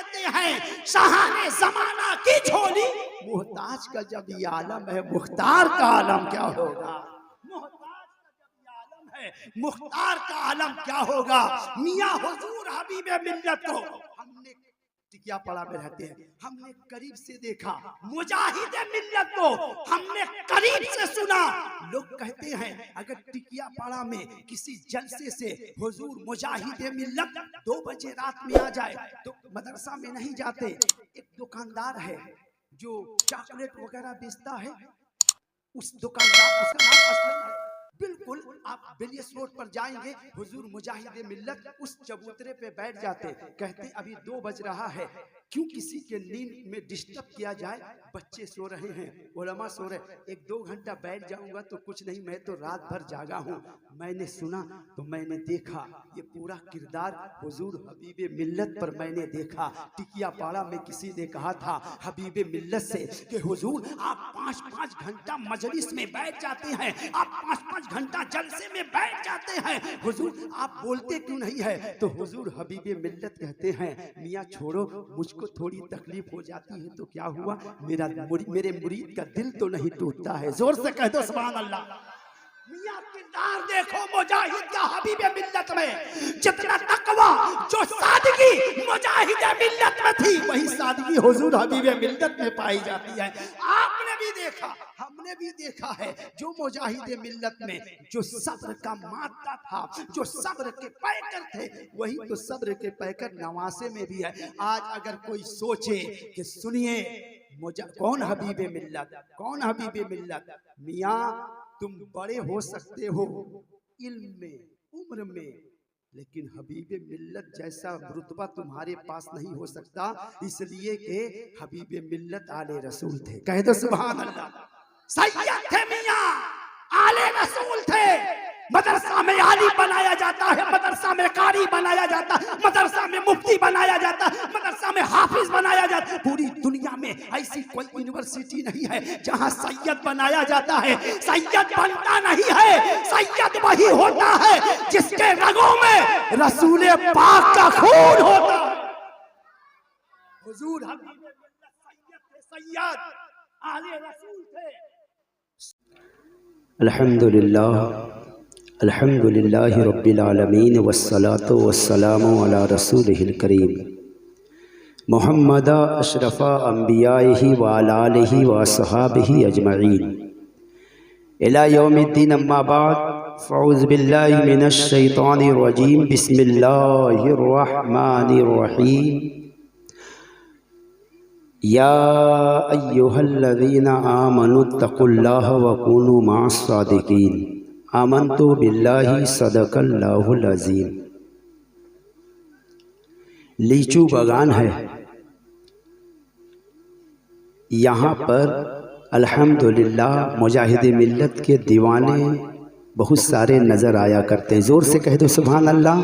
देते हैं शाहाने जमाना की झोली। मुहताज का जब ये आलम है, मुख्तार का आलम क्या होगा? मुहताज का जब ये आलम है, मुख्तार का आलम क्या होगा? मियां हुजूर हबीबे मिल्लत को हमने टिकियापाड़ा में रहते हैं, हमने करीब से देखा, मुजाहिदे मिल्लत को हमने करीब से सुना। लोग कहते हैं अगर टिकियापाड़ा में किसी जलसे से हुजूर मुजाहिदे मिल्लत 2 बजे रात में आ जाए तो मदरसा में नहीं जाते। एक दुकानदार है जो चॉकलेट वगैरह बेचता है, उस दुकानदार, उसका नाम असलम है। बिल्कुल आप बेलियस रोड पर जाएंगे, हुजूर मुजाहिदे मिल्लत उस चबूतरे पे बैठ जाते, कहते अभी 2 बज रहा है, क्यों किसी के नींद में डिस्टर्ब किया जाए, बच्चे सो रहे हैं, उलमा सो रहे, 1-2 घंटा बैठ जाऊंगा तो कुछ नहीं, मैं तो रात भर जागा हूँ। मैंने सुना तो मैंने देखा, ये पूरा किरदार हुजूर हबीबे मिल्लत पर मैंने देखा। टिकियापाड़ा में किसी ने कहा था हबीबे मिल्लत से कि हुजूर आप 5-5 घंटा मजलिस में बैठ जाते हैं, आप 5-5 घंटा जलसे में बैठ जाते हैं, हुजूर आप बोलते क्यों नहीं है? तो हुजूर हबीबे मिल्लत कहते हैं मियाँ छोड़ो, मुझको थोड़ी तकलीफ हो जाती है तो क्या हुआ, मेरे मुरीद का दिल तो नहीं टूटता है। जोर से कह दो सुभान अल्लाह। मियां किरदार देखो मुजाहिद का हबीबे मिल्लत में, जितना तकवा जो सादगी मुजाहिदे मिल्लत में थी, वही सादगी हुजूर हबीबे मिल्लत में पाई जाती है। आपने भी देखा, हमने भी देखा है, जो मुजाहिदे मिल्लत में जो सब्र का मादा था, जो सब्र के पैकर थे, वही तो सब्र के पैकर नवासे में भी है। आज अगर कोई सोचे कि सुनिए कौन हबीबे मिल्लत, कौन हबीबे मिल्लत, मियां तुम बड़े हो सकते हो इल्म में, उम्र में, लेकिन हबीबे मिल्लत जैसा रुतबा तुम्हारे पास नहीं हो सकता, इसलिए कि हबीबे मिल्लत आले रसूल थे। कह दो सुभान अल्लाह। सैयद थे मियां, आले रसूल थे। मदरसा में आली बनाया जाता है, मदरसा में कारी बनाया जाता है, मदरसा में मुफ्ती बनाया जाता है, मदरसा में हाफिज बनाया जाता है। पूरी दुनिया में ऐसी कोई यूनिवर्सिटी नहीं है जहां सैयद बनाया जाता है। सैयद बनता नहीं है, सैयद वही होता है जिसके रगों में रसूल पाक का खून होता है। हुजूर हबीबे मिल्लत सैयद थे, सैयद आले रसूल थे। अल्हम्दुलिल्लाह अल्हम्दुलिल्लाहि रब्बिल आलमीन वस्सलातु वस्सलामु अला रसूलिहिल करीम मुहम्मद अशरफ़ा अंबियाइहि व अला आलिहि व अस्हाबिहि अजमईन इला यौमिद्दीन अम्मा बाद फ़अऊज़ु बिल्लाहि मिनश शैतानिर रजीम बिस्मिल्लाहिर रहमानिर रहीम या अय्युहल्लज़ीना आमनुत्तक़ुल्लाह व कूनू मअस्सादिक़ीन आमन्तु बिल्लाहि सदक़ल्लाहुल अज़ीम। लीचू बागान है, यहाँ पर अल्हम्दुलिल्लाह मुजाहिदे मिल्लत के दीवाने बहुत सारे नज़र आया करते हैं। ज़ोर से कह दो सुभान अल्लाह।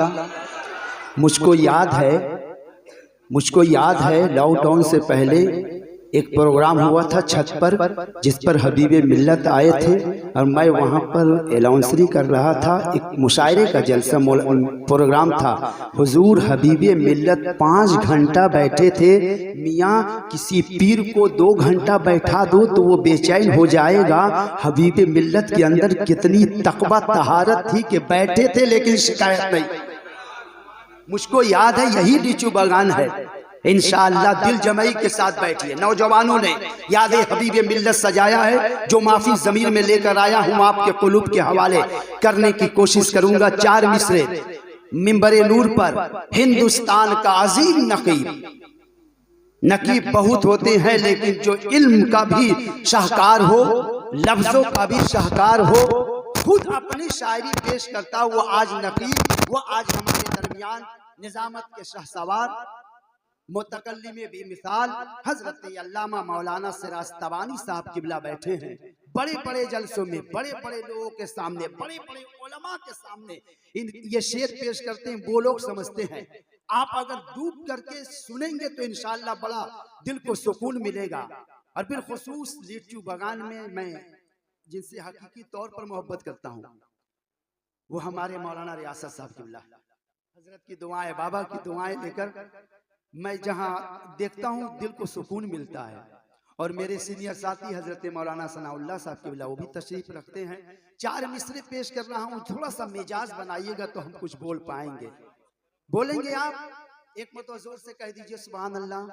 मुझको याद है लॉकडाउन से पहले एक प्रोग्राम हुआ था छत पर, जिस पर हबीबे मिल्लत आए थे और मैं वहाँ पर अलाउंसरी कर रहा था। एक मुशायरे का जलसा प्रोग्राम था। हुजूर हबीबे मिल्लत 5 घंटा बैठे थे। मियाँ किसी पीर को 2 घंटा बैठा दो तो वो बेचैन हो जाएगा। हबीबे मिल्लत के अंदर कितनी तकवा तहारत थी कि बैठे थे लेकिन शिकायत नहीं। मुझको याद है यही लीचू बागान है। इंशाअल्लाह दिल जमई के साथ बैठिए। नौजवानों ने याद हबीबे मिल्लत सजाया है, जो माफी ज़मीर में लेकर आया हूँ आपके कुलूब के हवाले करने की कोशिश करूंगा। 4 मिसरे मिंबरे नूर पर। हिंदुस्तान का अजीम नकीब बहुत होते हैं, लेकिन जो इल्म का भी शाहकार हो, लफ्जों का भी शाहकार हो, खुद अपनी शायरी पेश करता वो आज नकीब, वो आज हमारे दरमियान निजामत के शहसवार मुतकल्लिम बेमिसाल हजरत अल्लामा मौलाना सिराजतबानी साहब किबला बैठे हैं। बड़े बड़े जलसों में, बड़े बड़े लोगों के सामने, बड़े बड़े उलमा के सामने ये शेर पेश करते हैं। वो लोग समझते हैं, आप अगर डूब करके सुनेंगे तो इंशाअल्लाह बड़ा दिल को सुकून मिलेगा। और फिर खुसूस लीचू बागान में मैं जिनसे हकीकी तौर पर मोहब्बत करता हूँ वो हमारे मौलाना रियासत साहब किबला। हजरत की दुआएं, बाबा की दुआएं लेकर मैं जहाँ देखता हूँ दिल को सुकून मिलता है। और मेरे सीनियर साथी हजरत मौलाना सनाउल्लाह साहब के वो भी तशरीफ रखते हैं। 4 मिसरे पेश कर रहा हूँ, थोड़ा सा मिजाज बनाइएगा तो हम कुछ बोल पाएंगे। बोलेंगे आप? एक मतलब जोर से कह दीजिए सुभान अल्लाह।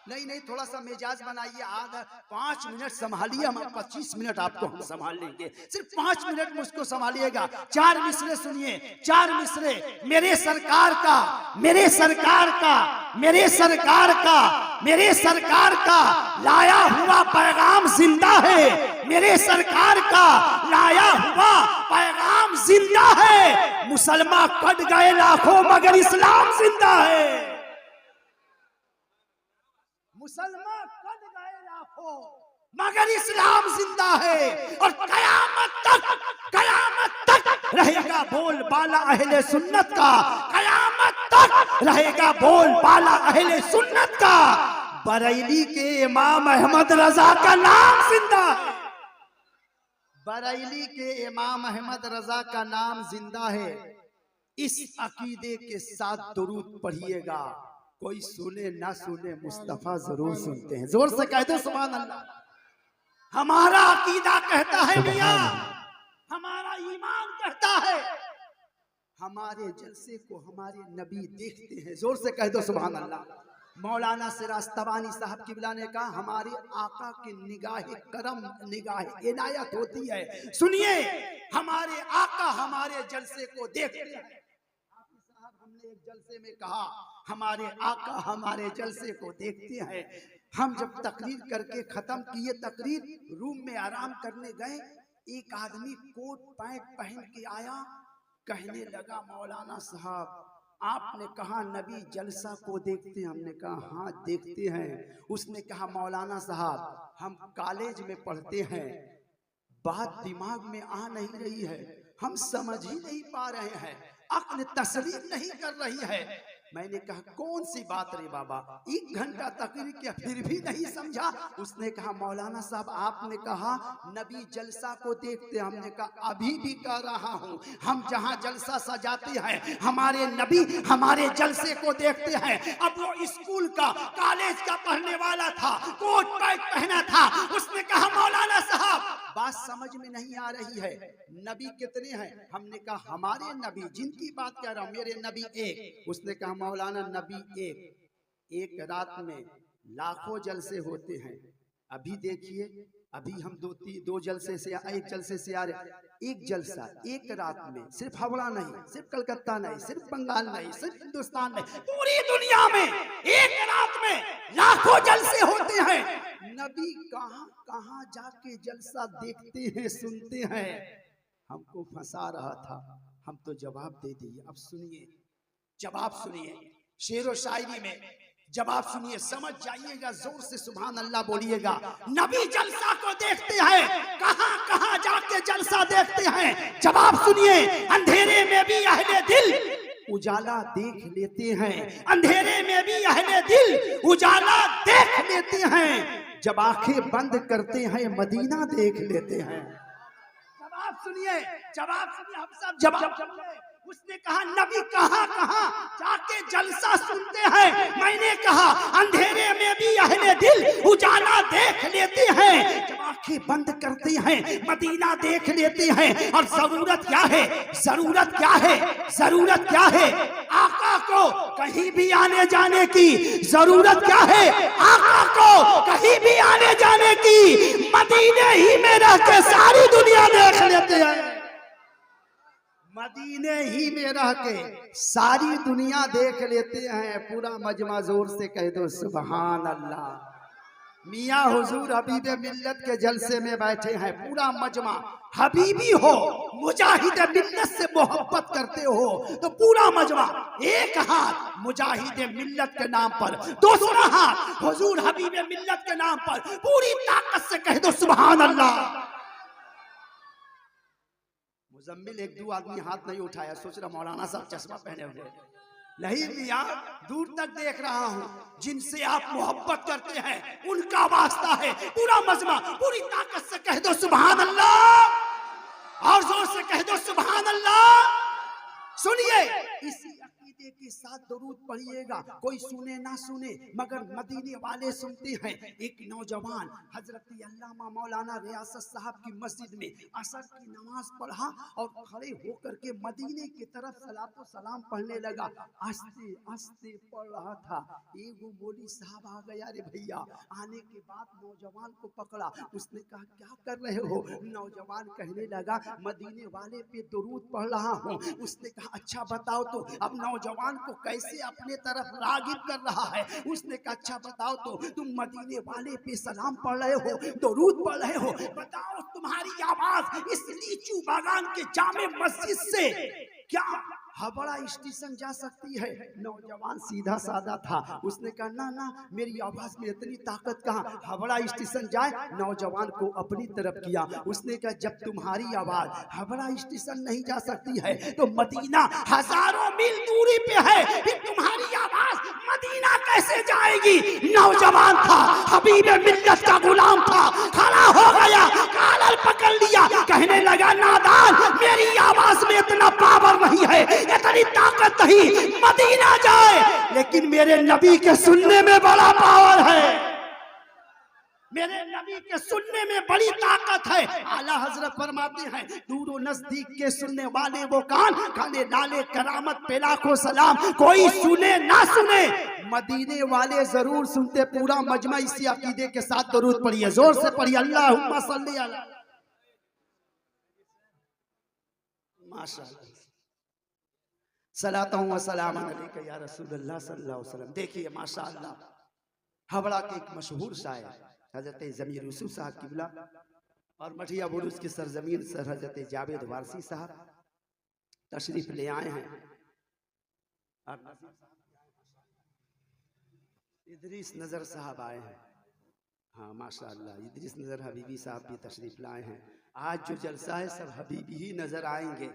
नहीं नहीं, थोड़ा सा मिजाज बनाइए। आधा 5 मिनट संभालिए, हम 25 मिनट आपको हम संभाल लेंगे। सिर्फ 5 मिनट मुझको संभालिएगा। 4 मिसरे सुनिए, 4 मिसरे। मेरे सरकार का, मेरे सरकार का, मेरे सरकार का, मेरे सरकार का लाया हुआ पैगाम जिंदा है। मेरे सरकार का लाया हुआ पैगाम जिंदा है। मुसलमान कट गए लाखों मगर इस्लाम जिंदा है। मुसलमान कट गए लाखों मगर इस्लाम जिंदा है। और कयामत तक रहेगा बोल बाला अहले सुन्नत का। कयामत तक रहेगा बोल बाला अहले सुन्नत का। बरेली के इमाम अहमद रजा का नाम जिंदा है। बरेली के इमाम अहमद रजा का नाम जिंदा है। इस अकीदे के साथ दुरूद पढ़िएगा। कोई सुने ना सुने, मुस्तफा जरूर सुनते हैं। जोर से कह दो सुभान अल्लाह। हमारा अकीदा कहता है मियां, हमारा ईमान कहता है, हमारे जलसे को हमारे नबी देखते हैं। जोर से कह दो सुभान अल्लाह। मौलाना सिरास्तबानी साहब किबला ने कहा हमारे आका की निगाह करम, निगाह इनायत होती है। सुनिए, हमारे आका हमारे जलसे को देखते हैं। हमने एक जलसे में कहा हमारे आका हमारे जलसे को देखते हैं। हम जब तकरीर करके खत्म किए, तकरीर रूम में आराम करने गए, एक आदमी कोट पैंट पहन के आया, कहने लगा मौलाना साहब आपने कहा नबी जलसा को देखते हैं। हमने कहा हाँ देखते हैं। उसने कहा मौलाना साहब हम कॉलेज में पढ़ते हैं, बात दिमाग में आ नहीं रही है, हम समझ ही नहीं पा रहे हैं, अक्ल तस्लीम नहीं कर रही है। मैंने कहा कौन सी बात रे बाबा, 1 घंटा तकरीर किया फिर भी नहीं समझा। उसने कहा मौलाना साहब आपने कहा नबी जलसा को देखते। हमने कहा अभी भी कह रहा हूँ, हम जहाँ जलसा सजाते हैं हमारे नबी हमारे जलसे को देखते हैं। अब वो स्कूल का कॉलेज का पढ़ने वाला था, कोट पैंट पहना था। उसने कहा मौलाना साहब बात समझ में नहीं आ रही है, नबी कितने हैं? हमने कहा हमारे नबी जिनकी बात कर रहा हूँ मेरे नबी एक। उसने कहा मौलाना नबी एक रात में लाखों जलसे होते हैं। अभी देखिए, अभी हम दो जलसे से एक जलसे से आ रहे, एक जलसा एक रात में, सिर्फ हावड़ा नहीं, सिर्फ कलकत्ता नहीं, सिर्फ बंगाल नहीं, सिर्फ हिंदुस्तान नहीं, पूरी दुनिया में एक रात में लाखों जलसे होते हैं। नबी कहां कहां जाके जलसा देखते हैं, सुनते हैं। हमको फंसा रहा था, हम तो जवाब दे दिए। अब सुनिए, जवाब सुनिए, शेर व शायरी में जवाब सुनिए, समझ जाइएगा। जोर से सुभान अल्लाह बोलिएगा। नबी जलसा को देखते हैं, कहां कहां जाके जलसा देखते हैं। जवाब सुनिए, अंधेरे में भी अहले दिल उजाला देख लेते हैं। अंधेरे में भी अहले दिल उजाला देख लेते हैं। जब आंखें बंद करते हैं मदीना देख लेते हैं। जवाब सुनिए, जवाब सुनिए, हम सब जवाब। उसने कहा नबी कहां कहां जाके जलसा सुनते हैं। मैंने कहा अंधेरे में भी अहले दिल उजाला देख लेते हैं। जब आंखें बंद करते हैं मदीना देख लेते हैं। और जरूरत क्या है, जरूरत क्या है, जरूरत क्या है? आका को कहीं भी आने जाने की जरूरत क्या है? आका को कहीं भी आने जाने की मदीने ही में रह के सारी दुनिया देख लेते हैं। मदीने ही में रह के सारी दुनिया देख लेते हैं। पूरा मजमा जोर से कह दो सुभान अल्लाह। मियाँ हुजूर हबीबे मिल्लत के जलसे में बैठे हैं, पूरा मजमा हबीबी हो, मुजाहिद मिल्लत से मोहब्बत करते हो तो पूरा मजमा एक हाथ मुजाहिद मिल्लत के नाम पर, दूसरा हाथ हुजूर हबीबे मिल्लत के नाम पर पूरी ताकत से कह दो सुभान अल्लाह। मुजम्मिल 1-2 आदमी हाथ नहीं उठाया, सोच रहा मौलाना साहब चश्मा पहने हुए। नहीं मियां, दूर तक देख रहा हूं, जिनसे आप मोहब्बत करते हैं उनका वास्ता है। पूरा मजमा पूरी ताकत से कह दो सुभान अल्लाह, और जोर से कह दो सुभान अल्लाह। सुनिए, इसी अकीदे अकीदे के साथ दरूद पढ़िएगा, कोई सुने ना सुने मगर मदीने वाले सुनते हैं। एक नौजवान हजरत अल्लामा मौलाना रियासत साहब की मस्जिद में असर की नमाज पढ़ा और खड़े होकर के मदीने की तरफ सलातो सलाम पढ़ने लगा। आस्ते आस्ते पढ़ रहा था, एक मौलवी साहब आ गया। रे भैया, आने के बाद नौजवान को पकड़ा, उसने कहा क्या कर रहे हो? नौजवान कहने लगा मदीने वाले पे दरूद पढ़ रहा हूँ। उसने कहा अच्छा बताओ तो। अब नौजवान को कैसे अपने तरफ रागिब कर रहा है। उसने कहा अच्छा बताओ तो, तुम मदीने वाले पे सलाम पढ़ रहे हो, दरूद पढ़ रहे हो, बताओ तुम्हारी आवाज इस लीचू बागान के जामे मस्जिद से क्या हावड़ा स्टेशन जा सकती है? नौजवान सीधा साधा था, उसने कहा ना ना, मेरी आवाज में इतनी ताकत कहाँ, हावड़ा स्टेशन जाए। नौजवान को अपनी तरफ किया, उसने कहा जब तुम्हारी आवाज हावड़ा स्टेशन नहीं जा सकती है तो मदीना हजारों मील दूरी पे है, फिर तुम्हारी आवाज मदीना कैसे जाएगी? नौजवान था, हबीब मिल्लत का गुलाम था, खड़ा हो गया, कालर पकड़ लिया, कहने लगा नादान, मेरी आवाज में इतना पावर नहीं है, इतनी ताकत नहीं, मदीना जाए, लेकिन मेरे नबी के सुनने में बड़ा पावर है, मेरे नबी के सुनने में बड़ी ताकत है। आला हजरत फरमाते हैं दूर नजदीक के सुनने वाले वो कान, खाने डाले करामत पे लाखों सलाम, कोई सुने ना सुने मदीने वाले जरूर सुनते। पूरा मजमा इसी अकीदे के साथ दरूद पढ़िए, जोर से पढ़िए, अल्लाहुम्मा सल्ली अला माशाअल्लाह सलातु व सलाम अलैका या रसूलल्लाह सल्लल्लाहु अलैहि वसल्लम। देखिए माशाअल्लाह, हावड़ा के एक मशहूर शायर हजरत जमीर यूसुफ साहब किबला और मठिया बुरुज की सरजमीन सर हजरत जावेद वारसी साहब तशरीफ ले आए हैं। इदरीस नजर साहब आए हैं, हाँ माशाअल्लाह, इदरीस नजर हबीबी साहब भी तशरीफ लाए हैं। आज जो जलसा है सब हबीबी ही नजर आएंगे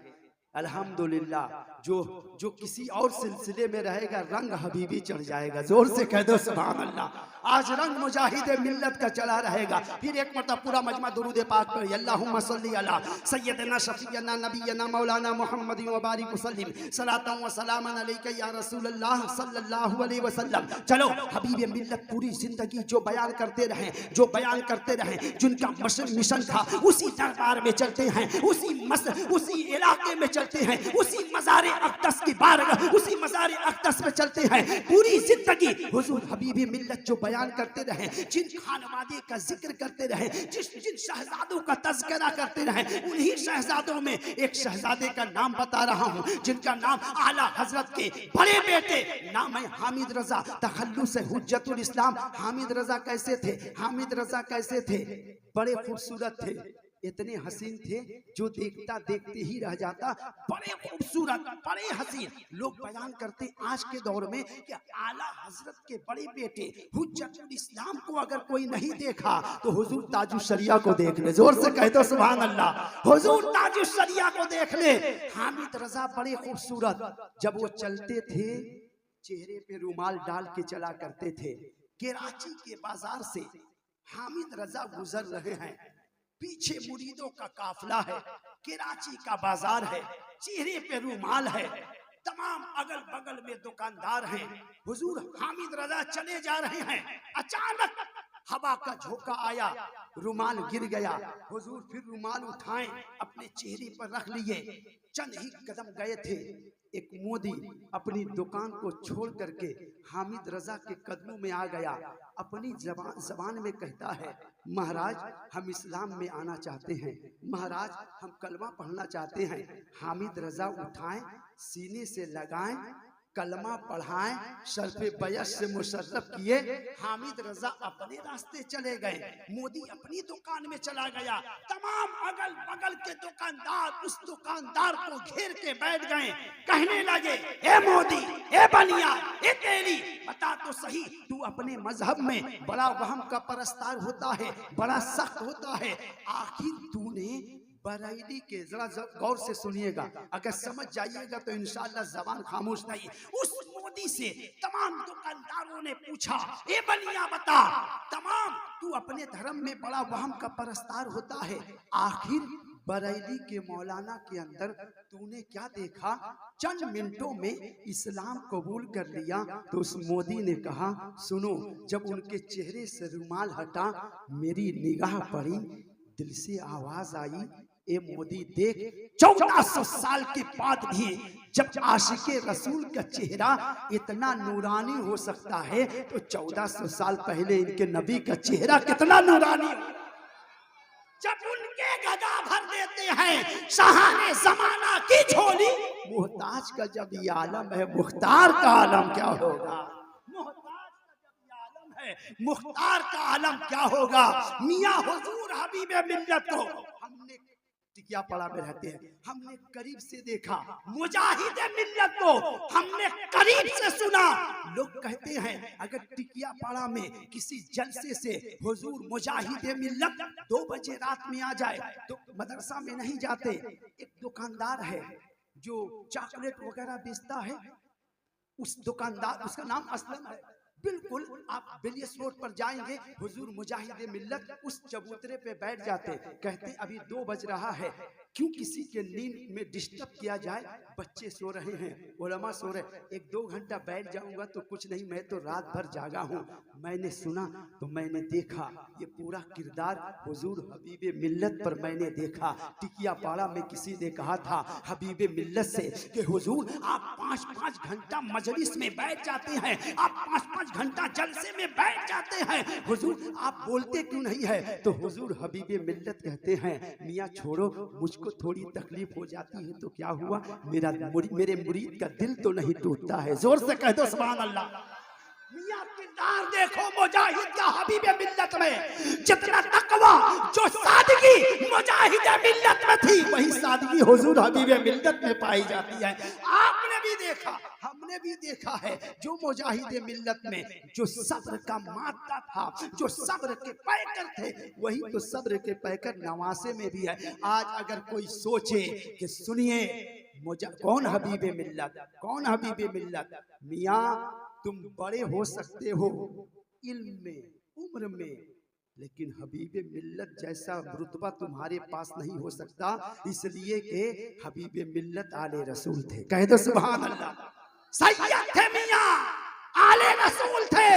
अल्हम्दुलिल्लाह। जो किसी और सिलसिले में रहेगा रंग हबीबी चढ़ जाएगा, जोर से कह दो सुभान अल्लाह। आज रंग मुजाहिद मिल्लत का चला रहेगा। फिर एक मरतबा पूरा मजमा दुरूद पाक पर अल्लाहुम्मा सल्ली अला सय्यदना शफीयना नबीना मौलाना मुहम्मद व बारिक वसल्लिम सलातु व सलामन अलैका या रसूलल्लाह सल्लल्लाहु अलैहि वसल्लम। चलो हबीब मिल्लत पूरी जिंदगी जो बयान करते रहे, जो बयान करते रहे, जिनका मिशन था उसी दरबार में चलते हैं, उसी इलाके में चलते हैं, उसी मज़ार अक़दस की बारगाह, उसी मज़ार अक़दस में चलते हैं। पूरी जिंदगी हुजूर हबीब मिल्लत जो बयान करते रहे, जिन खानवादे का जिक्र करते रहे, जिन शहजादों का तज़किरा करते रहे, उन्हीं शहजादों में एक शहजादे का नाम बता रहा हूँ जिनका नाम आला हजरत के बड़े बेटे नाम है हामिद रजा तखल्लुस हुज्जतुल इस्लाम। हामिद रजा कैसे थे? हामिद रजा कैसे थे? बड़े खूबसूरत थे, इतने हसीन थे जो देखता देखते ही रह जाता, बड़े खूबसूरत, बड़े हसीन। लोग बयान करते आज के दौर में कि आला हजरत के बड़े बेटे हुज्जतुल इस्लाम को अगर कोई नहीं देखा तो हुजूर ताजुश शरिया को देख ले, जोर से कह दो सुभान अल्लाह, हुजूर ताजुश शरिया को देख ले। हामिद रजा बड़े खूबसूरत, जब वो चलते थे चेहरे पे रुमाल डाल के चला करते थे। कराची के बाजार से हामिद रजा गुजर रहे हैं, पीछे मुरीदों का काफिला है, कराची का बाजार है, चेहरे पे रुमाल है, तमाम अगल बगल में दुकानदार हैं। हुजूर हामिद रजा चले जा रहे हैं, अचानक हवा का झोंका आया, रुमाल गिर गया। हुजूर फिर रुमाल उठाएं, अपने चेहरे पर रख लिए, चंद ही कदम गए थे, एक मोदी अपनी दुकान को छोड़ करके हामिद रजा के कदमों में आ गया। अपनी जबान में कहता है महाराज हम इस्लाम में आना चाहते हैं, महाराज हम कलमा पढ़ना चाहते हैं। हामिद रजा उठाएं, सीने से लगाएं, कलमा पढ़ाएं, शर्फ़े बयस से मुशर्रफ किए। हामिद रजा अपने रास्ते चले गए, मोदी अपनी दुकान में चला गया। तमाम अगल बगल के दुकानदार उस दुकानदार को घेर के बैठ गए, कहने लगे ए मोदी, ए बनिया, ए तेरी, बता तो सही तू अपने मजहब में बड़ा वहम का परस्तार होता है, बड़ा सख्त होता है, आखिर तूने बरेली के, जरा गौर से सुनिएगा, अगर समझ जाइएगा तो इंशाअल्लाह जबान खामोश नहीं। उस मोदी से तमाम दुकानदारों ने पूछा ए बनिया बता, तमाम तू अपने धर्म में बड़ा वहम का परस्तार होता है, आखिर बरेली के मौलाना के अंदर तूने क्या देखा? चंद मिनटों में इस्लाम कबूल कर लिया। तो उस मोदी ने कहा, सुनो, जब उनके चेहरे से रुमाल हटा, मेरी निगाह पड़ी, दिल से आवाज आई, ए मोदी देख, 1400 साल के बाद भी जब आशिके रसूल का चेहरा इतना नूरानी हो सकता है, तो 1400 साल पहले इनके नबी का चेहरा कितना नूरानी हो। जब उनके गदा भर देते हैं शाहाने जमाना की झोली, मुहताज का जब ये आलम है, मुख्तार का आलम क्या होगा? मोहताज का जब ये आलम है, मुख्तार का आलम क्या होगा? मियां हुजूर हबीबे मिल्लत को हमने टिकिया पड़ा में रहते हैं, हमने करीब से देखा, मुजाहिदे मिल्लत को हमने करीब से सुना। लोग कहते हैं अगर टिकिया पाड़ा में किसी जलसे से हुजूर मुजाहिदे मिल्लत 2 बजे रात में आ जाए तो मदरसा में नहीं जाते। एक दुकानदार है जो चॉकलेट वगैरह बेचता है, उस दुकानदार, उसका नाम असलम है, बिल्कुल आप बेलियस रोड पर जाएंगे, हुजूर मुजाहिदे मिल्लत उस चबूतरे पे बैठ जाते, कहते अभी 2 बज रहा है, क्यों किसी के नींद में डिस्टर्ब किया जाए, बच्चे सो रहे हैं, उलमा सो रहे, 1-2 घंटा बैठ जाऊंगा तो कुछ नहीं, मैं तो रात भर जागा हूँ। मैंने सुना तो मैंने देखा, ये पूरा किरदार हुजूर हबीबे मिल्लत पर मैंने देखा। टिकिया पाड़ा में किसी ने कहा था हबीबे मिल्लत से कि हुजूर आप 5-5 घंटा मजलिस में बैठ जाते हैं, आप 5-5 घंटा जलसे में बैठ जाते हैं, हुजूर आप बोलते क्यों नहीं है? तो हुजूर हबीबे मिल्लत कहते हैं, मियाँ छोड़ो, मुझको थोड़ी तकलीफ हो जाती है तो क्या हुआ, मेरे मुरीद का दिल तो नहीं टूटता है। जोर से कह दो सुभान अल्लाह। मियां किरदार देखो मुजाहिद का हबीबे मिल्लत में, जितना तकवा जो सादगी मुजाहिदे मिल्लत में थी, वही सादगी हुजूर हबीबे मिल्लत में पाई जाती है। आपने भी देखा, हमने भी देखा है, जो मुजाहिदे मिल्लत में जो सब्र का मादा था, जो सब्र के पैकर थे, वही तो सब्र के पैकर नवासे में भी है। आज अगर कोई सोचे कि सुनिए कौन हबीबे मिल्लत, कौन हबीबे मिल्लत, मियाँ तुम बड़े हो सकते हो इल्म में, उम्र में, लेकिन हबीबे मिल्लत जैसा रुतबा तुम्हारे पास नहीं हो सकता, इसलिए कि हबीबे मिल्लत आले रसूल थे। कह दो सुभान अल्लाह। सैयद थे मियां, आले रसूल थे।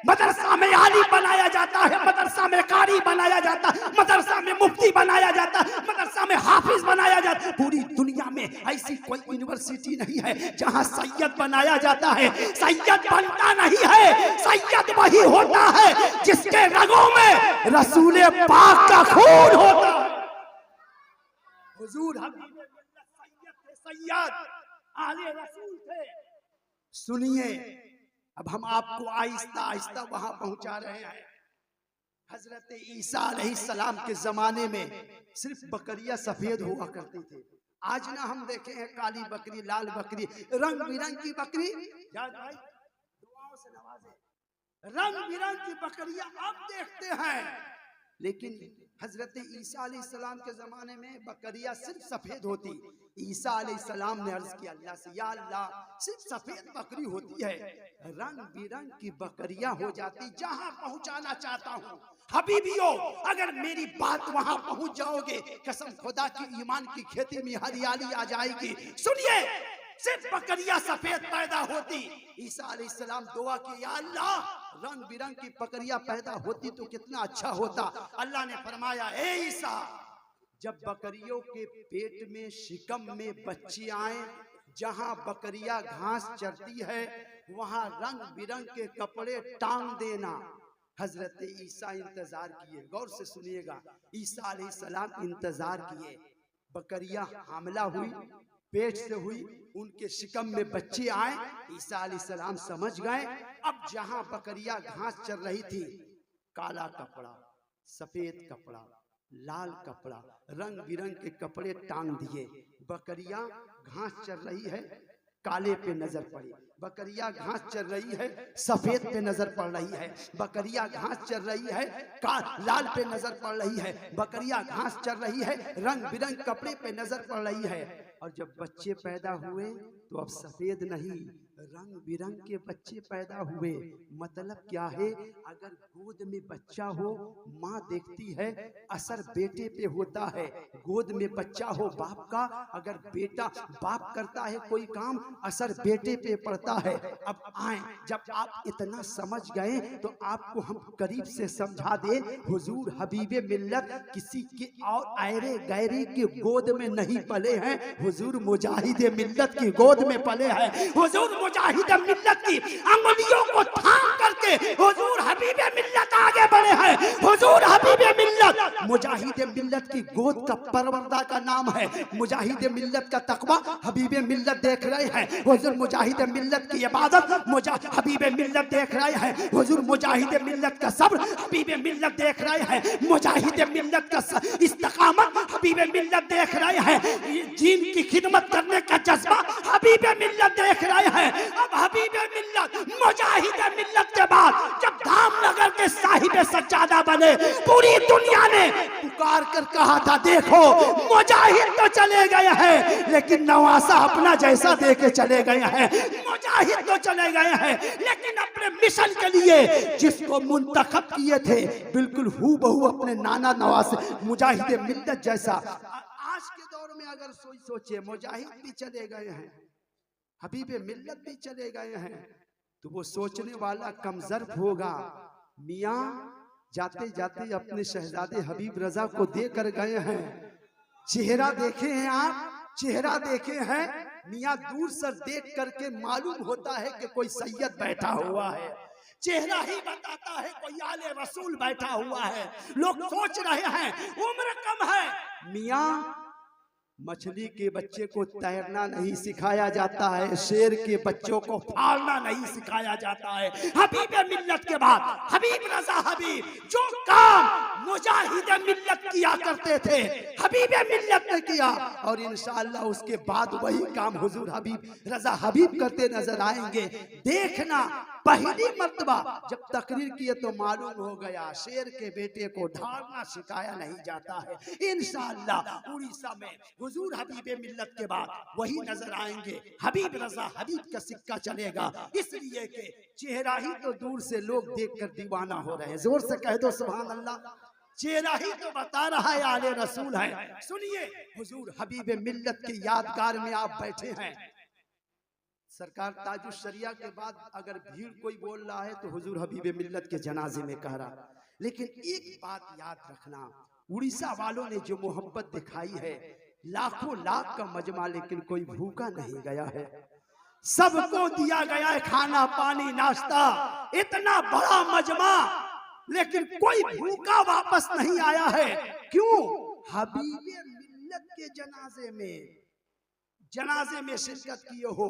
मदरसा में आली बनाया जाता है, मदरसा में कारी बनाया जाता है, मदरसा में मुफ्ती बनाया जाता है, मदरसा में हाफिज बनाया जाता है। पूरी दुनिया में ऐसी कोई यूनिवर्सिटी नहीं है जहां सैयद बनाया जाता है। सैयद बनता नहीं है, सैयद वही होता है जिसके रगों में रसूल पाक का खून होता है। हुजूर हबीबे मिल्लत सैयद थे, सैयद आले रसूल थे। सुनिए, अब हम आपको आहिस्ता आहिस्ता वहां पहुंचा रहे हैं। हजरत ईसा अलैहिस्सलाम के जमाने में सिर्फ बकरियां सफेद हुआ करती थी। आज ना हम देखे हैं काली बकरी, लाल बकरी, रंग बिरंग की बकरी, दुआओं से नवाजे, रंग बिरंग की बकरियां अब देखते हैं। लेकिन हजरत ईसा अलैहिस्सलाम के जमाने में बकरियां सिर्फ सफेद होती। ईसा अलैहिस्सलाम ने अर्ज किया अल्लाह से, या अल्लाह सिर्फ सफेद बकरी होती है, रंग बिरंग की बकरियां हो जाती। जहां पहुंचाना चाहता हूं हबीबियों, अगर मेरी बात वहां पहुंच जाओगे, कसम खुदा की ईमान की खेती में हरियाली आ जाएगी। सुनिए, सिर्फ बकरियां सफेद पैदा होती। ईसा अलैहिस्सलाम दुआ की, या अल्लाह रंग बिरंग की बकरियां पैदा होती तो कितना अच्छा होता। अल्लाह ने फरमाया, ए ईसा, जब बकरियों के पेट में शिकम में बच्चे आए, जहां बकरियां घास चरती है, वहां रंग बिरंग के कपड़े टांग देना। हजरत ईसा इंतजार किए, गौर से सुनिएगा, ईसा अलैहिस्सलाम इंतजार किए, बकरियां हामला हुई, पेट से हुई, उनके शिकम में बच्चे आए। ईसा अलैहिस्सलाम समझ गए, अब जहां बकरियां घास चर रही थी, काला कपड़ा, सफेद कपड़ा, लाल कपड़ा, रंग बिरंग के कपड़े टांग दिए। बकरियां घास चर रही है, काले पे नजर पड़ी, बकरियां घास चर रही है, सफेद पे नजर पड़ रही है, बकरियां घास चर रही है, लाल पे नजर पड़ रही है, बकरियां घास चर रही है, रंग बिरंग कपड़े पे नजर पड़ रही है। और जब बच्चे पैदा हुए तो अब सफेद नहीं, रंग बिरंग के बच्चे पैदा हुए। मतलब क्या है, अगर गोद में बच्चा हो माँ देखती है, असर बेटे पे होता है। गोद में बच्चा हो बाप का, अगर बेटा बाप करता है कोई काम, असर बेटे पे पड़ता है। अब आए, जब आप इतना समझ गए तो आपको हम करीब से समझा दे। हुजूर हबीबे मिल्लत किसी के और ऐरे गैरी की गोद में नहीं पले हैं, हुजूर मुजाहिदे मिल्लत की गोद में पले हैं। हुजूर मुजाहिद मिल्लत की अंगुलियों को थाम करके हुजूर हबीबे मिल्लत आगे बढ़े हैं। हुजूर हबीबे मिल्लत मुजाहिद मिल्लत की गोद का परवरदा का नाम है। मुजाहिद मिल्लत का तकवा हबीबे मिल्लत देख रहे हैं। हुजूर मुजाहिद मिल्लत की इबादत हबीबे मिल्लत देख रहे हैं। हुजूर मुजाहिद मिल्लत का सब्र हबीबे मिल्लत देख रहे हैं। मुजाहिद मिल्लत का इस्तिकामत हबीबे मिल्लत देख रहे हैं। दीन की खिदमत करने का जज्बा हबीबे मिल्लत देख रहे हैं। अब हबीबे मिल्लत मुजाहिद मिल्लत के बाद जब धामनगर के साहिबे सज्जादा बने, पूरी दुनिया ने पुकार कर कहा था, देखो मुजाहिद तो चले गए हैं लेकिन नवासा अपना जैसा दे के चले गए हैं। मुजाहिद तो चले गए हैं लेकिन अपने मिशन के लिए जिसको मुंतखब किए थे बिल्कुल हूबहू अपने नाना नवाज मुजाहिद मिल्लत जैसा। आज के दौर में अगर सोचे मुजाहिद भी चले गए हैं, हबीबे मिल्लत भी चले गए हैं, तो वो सोचने वाला कमजर्फ होगा। मियाँ जाते जाते अपने शहजादे हबीब रजा को दे कर गए हैं। चेहरा देखे हैं आप, चेहरा देखे हैं। मियाँ दूर से देख करके मालूम होता है कि कोई सैयद बैठा हुआ है। चेहरा ही बताता है कोई आले रसूल बैठा हुआ है। लोग सोच रहे हैं उम्र कम है। मियाँ मछली के बच्चे को तैरना नहीं सिखाया जाता है, शेर के बच्चों को फाड़ना नहीं सिखाया जाता है। हबीबे मिल्लत के बाद हबीब रजा हबीब जो काम मुजाहिद मिल्लत किया करते थे हबीबे मिल्लत ने किया, और इंशाअल्लाह उसके बाद वही काम हुजूर हबीब रजा हबीब करते नजर आएंगे। देखना पहली मर्तबा जब तकरीर किए तो मालूम हो गया शेर के बेटे को ढालना सिखाया नहीं जाता है। इंशाअल्लाह उड़ीसा में हुजूर हबीबे मिल्लत के बाद वही नजर आएंगे। हबीब रजा हबीब का सिक्का चलेगा, इसलिए कि चेहरा ही तो दूर से लोग देखकर दीवाना हो रहे हैं। जोर से कह दो सुभान अल्लाह। चेहरा ही तो बता रहा है आले रसूल है। सुनिए, हुजूर हबीबे मिल्लत के यादगार में आप बैठे हैं। सरकार ताजुश शरिया के बाद अगर भीड़ कोई बोल रहा है तो हुजूर हबीबे मिल्लत के जनाजे में कह रहा। लेकिन एक बात याद रखना, उड़ीसा वालों ने जो मोहब्बत दिखाई है, लाखों लाख का मजमा, लेकिन कोई भूखा नहीं गया है। सबको दिया गया है खाना पानी नाश्ता, इतना बड़ा मजमा, लेकिन कोई भूखा वापस नहीं आया है। क्यों? हबीबे मिल्लत के जनाजे में शिरकत किए हो।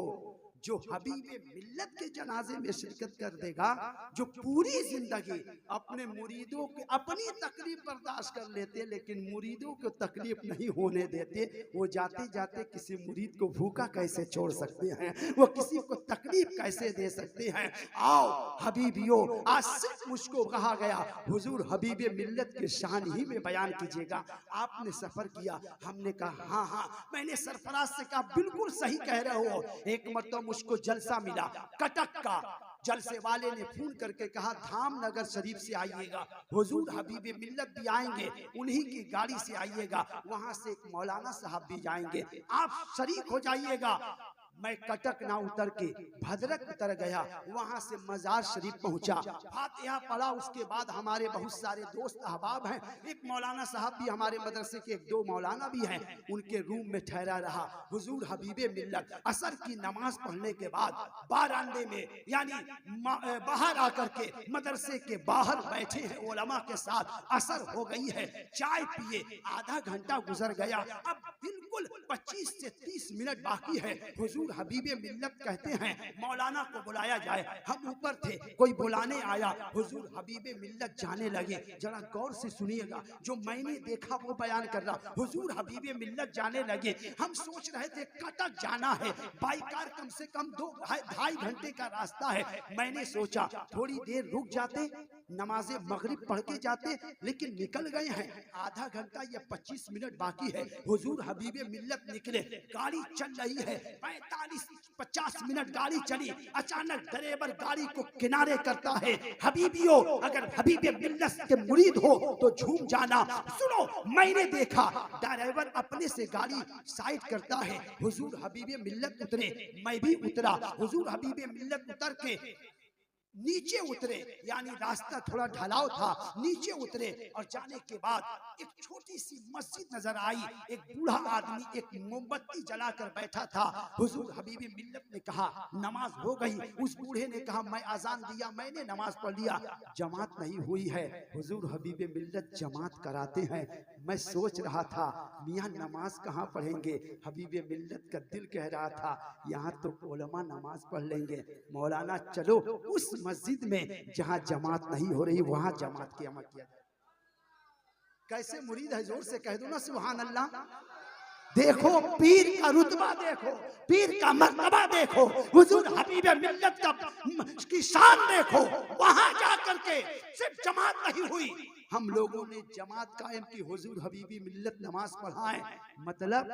जो हबीबे मिल्लत के जनाजे में शिरकत कर देगा, जो पूरी जिंदगी अपने मुरीदों के अपनी तकलीफ बर्दाश्त कर लेते लेकिन मुरीदों को तकलीफ नहीं होने देते, वो जाते जाते किसी मुरीद को भूखा कैसे छोड़ सकते हैं, वो किसी को तकलीफ कैसे दे सकते हैं। आओ हबीबियों, आज सिर्फ मुझको कहा गया हुजूर हबीबे मिल्लत के शान ही में बयान कीजिएगा। आपने सफर किया, हमने कहा हाँ हाँ। मैंने सरफराज से कहा बिल्कुल सही कह रहे हो। एक मरतबा मुझको जलसा मिला कटक का, जलसे वाले ने फोन करके कहा धामनगर शरीफ से आइएगा, हुजूर हबीबे मिल्लत भी आएंगे, उन्हीं की गाड़ी से आइएगा, वहां से एक मौलाना साहब भी जाएंगे, आप शरीक हो जाइएगा। मैं कटक ना उतर के भद्रक उतर गया, वहां से मजार शरीफ पहुंचा, फातिहा पढ़ा। उसके बाद हमारे बहुत सारे दोस्त अहबाब हैं, एक मौलाना साहब भी हमारे मदरसे के, एक दो मौलाना भी हैं, उनके रूम में ठहरा रहा। हुजूर हबीबे मिल्लत असर की नमाज पढ़ने के बाद बारांडे में यानी बाहर आकर के मदरसे के बाहर बैठे हैं उलमा के साथ। असर हो गई है, चाय पिए, आधा घंटा गुजर गया, अब बिल्कुल 25 से 30 मिनट बाकी है। हुजूर हबीबे मिल्लत कहते हैं मौलाना को बुलाया जाए। हम ऊपर थे, कोई बुलाने आया, हुजूर हबीबे मिल्लत जाने लगे। जरा गौर से सुनिएगा, जो मैंने देखा वो बयान कर रहा। हुजूर हबीबे मिल्लत जाने लगे, हम सोच रहे थे कटक जाना है, बाई कार कम से कम 2-2.5 घंटे का रास्ता है। मैंने सोचा थोड़ी देर रुक जाते, नमाजे मगरिब पढ़ के जाते, लेकिन निकल गए हैं, आधा घंटा या 25 मिनट बाकी है। हुजूर हबीबे मिल्लत निकले। गाड़ी चल रही है, 45-50 मिनट गाड़ी चली। अचानक ड्राइवर गाड़ी को किनारे करता है। हबीबियों, अगर हबीब मिल्लत के मुरीद हो तो झूम जाना। सुनो, मैंने देखा ड्राइवर अपने से गाड़ी साइड करता है। हुजूर हबीब मिल्लत उतरे, मैं भी उतरा। हुजूर हबीब मिल्लत उतर के नीचे उतरे, यानी रास्ता थोड़ा ढलाव था, नीचे उतरे और जाने के बाद एक छोटी सी मस्जिद नजर आई। एक बूढ़ा आदमी एक मोमबत्ती जलाकर बैठा था। हुजूर हबीब मिल्लत ने कहा नमाज हो गई। उस बूढ़े ने कहा मैं अजान दिया, मैंने नमाज पढ़ लिया, जमात नहीं हुई है। हुजूर हबीब मिल्लत जमात कराते हैं। मैं सोच रहा था मियाँ नमाज कहाँ पढ़ेंगे। हबीब मिल्लत का दिल कह रहा था यहाँ तो उलमा नमाज पढ़ लेंगे। मौलाना चलो उस मस्जिद में जहां जमात नहीं हो रही वहां जमात की अमल किया जाए। कैसे मुरीद है, जोर से कह दो ना सुभान अल्लाह। देखो पीर का रुतबा, देखो पीर का मर्तबा, देखो हुजूर हबीब मिल्लत की शान देखो। वहां जाकर के सिर्फ जमात नहीं हुई, हम लोगों ने जमात कायम की। हुजूर हबीब मिल्लत नमाज पढ़ाएं, मतलब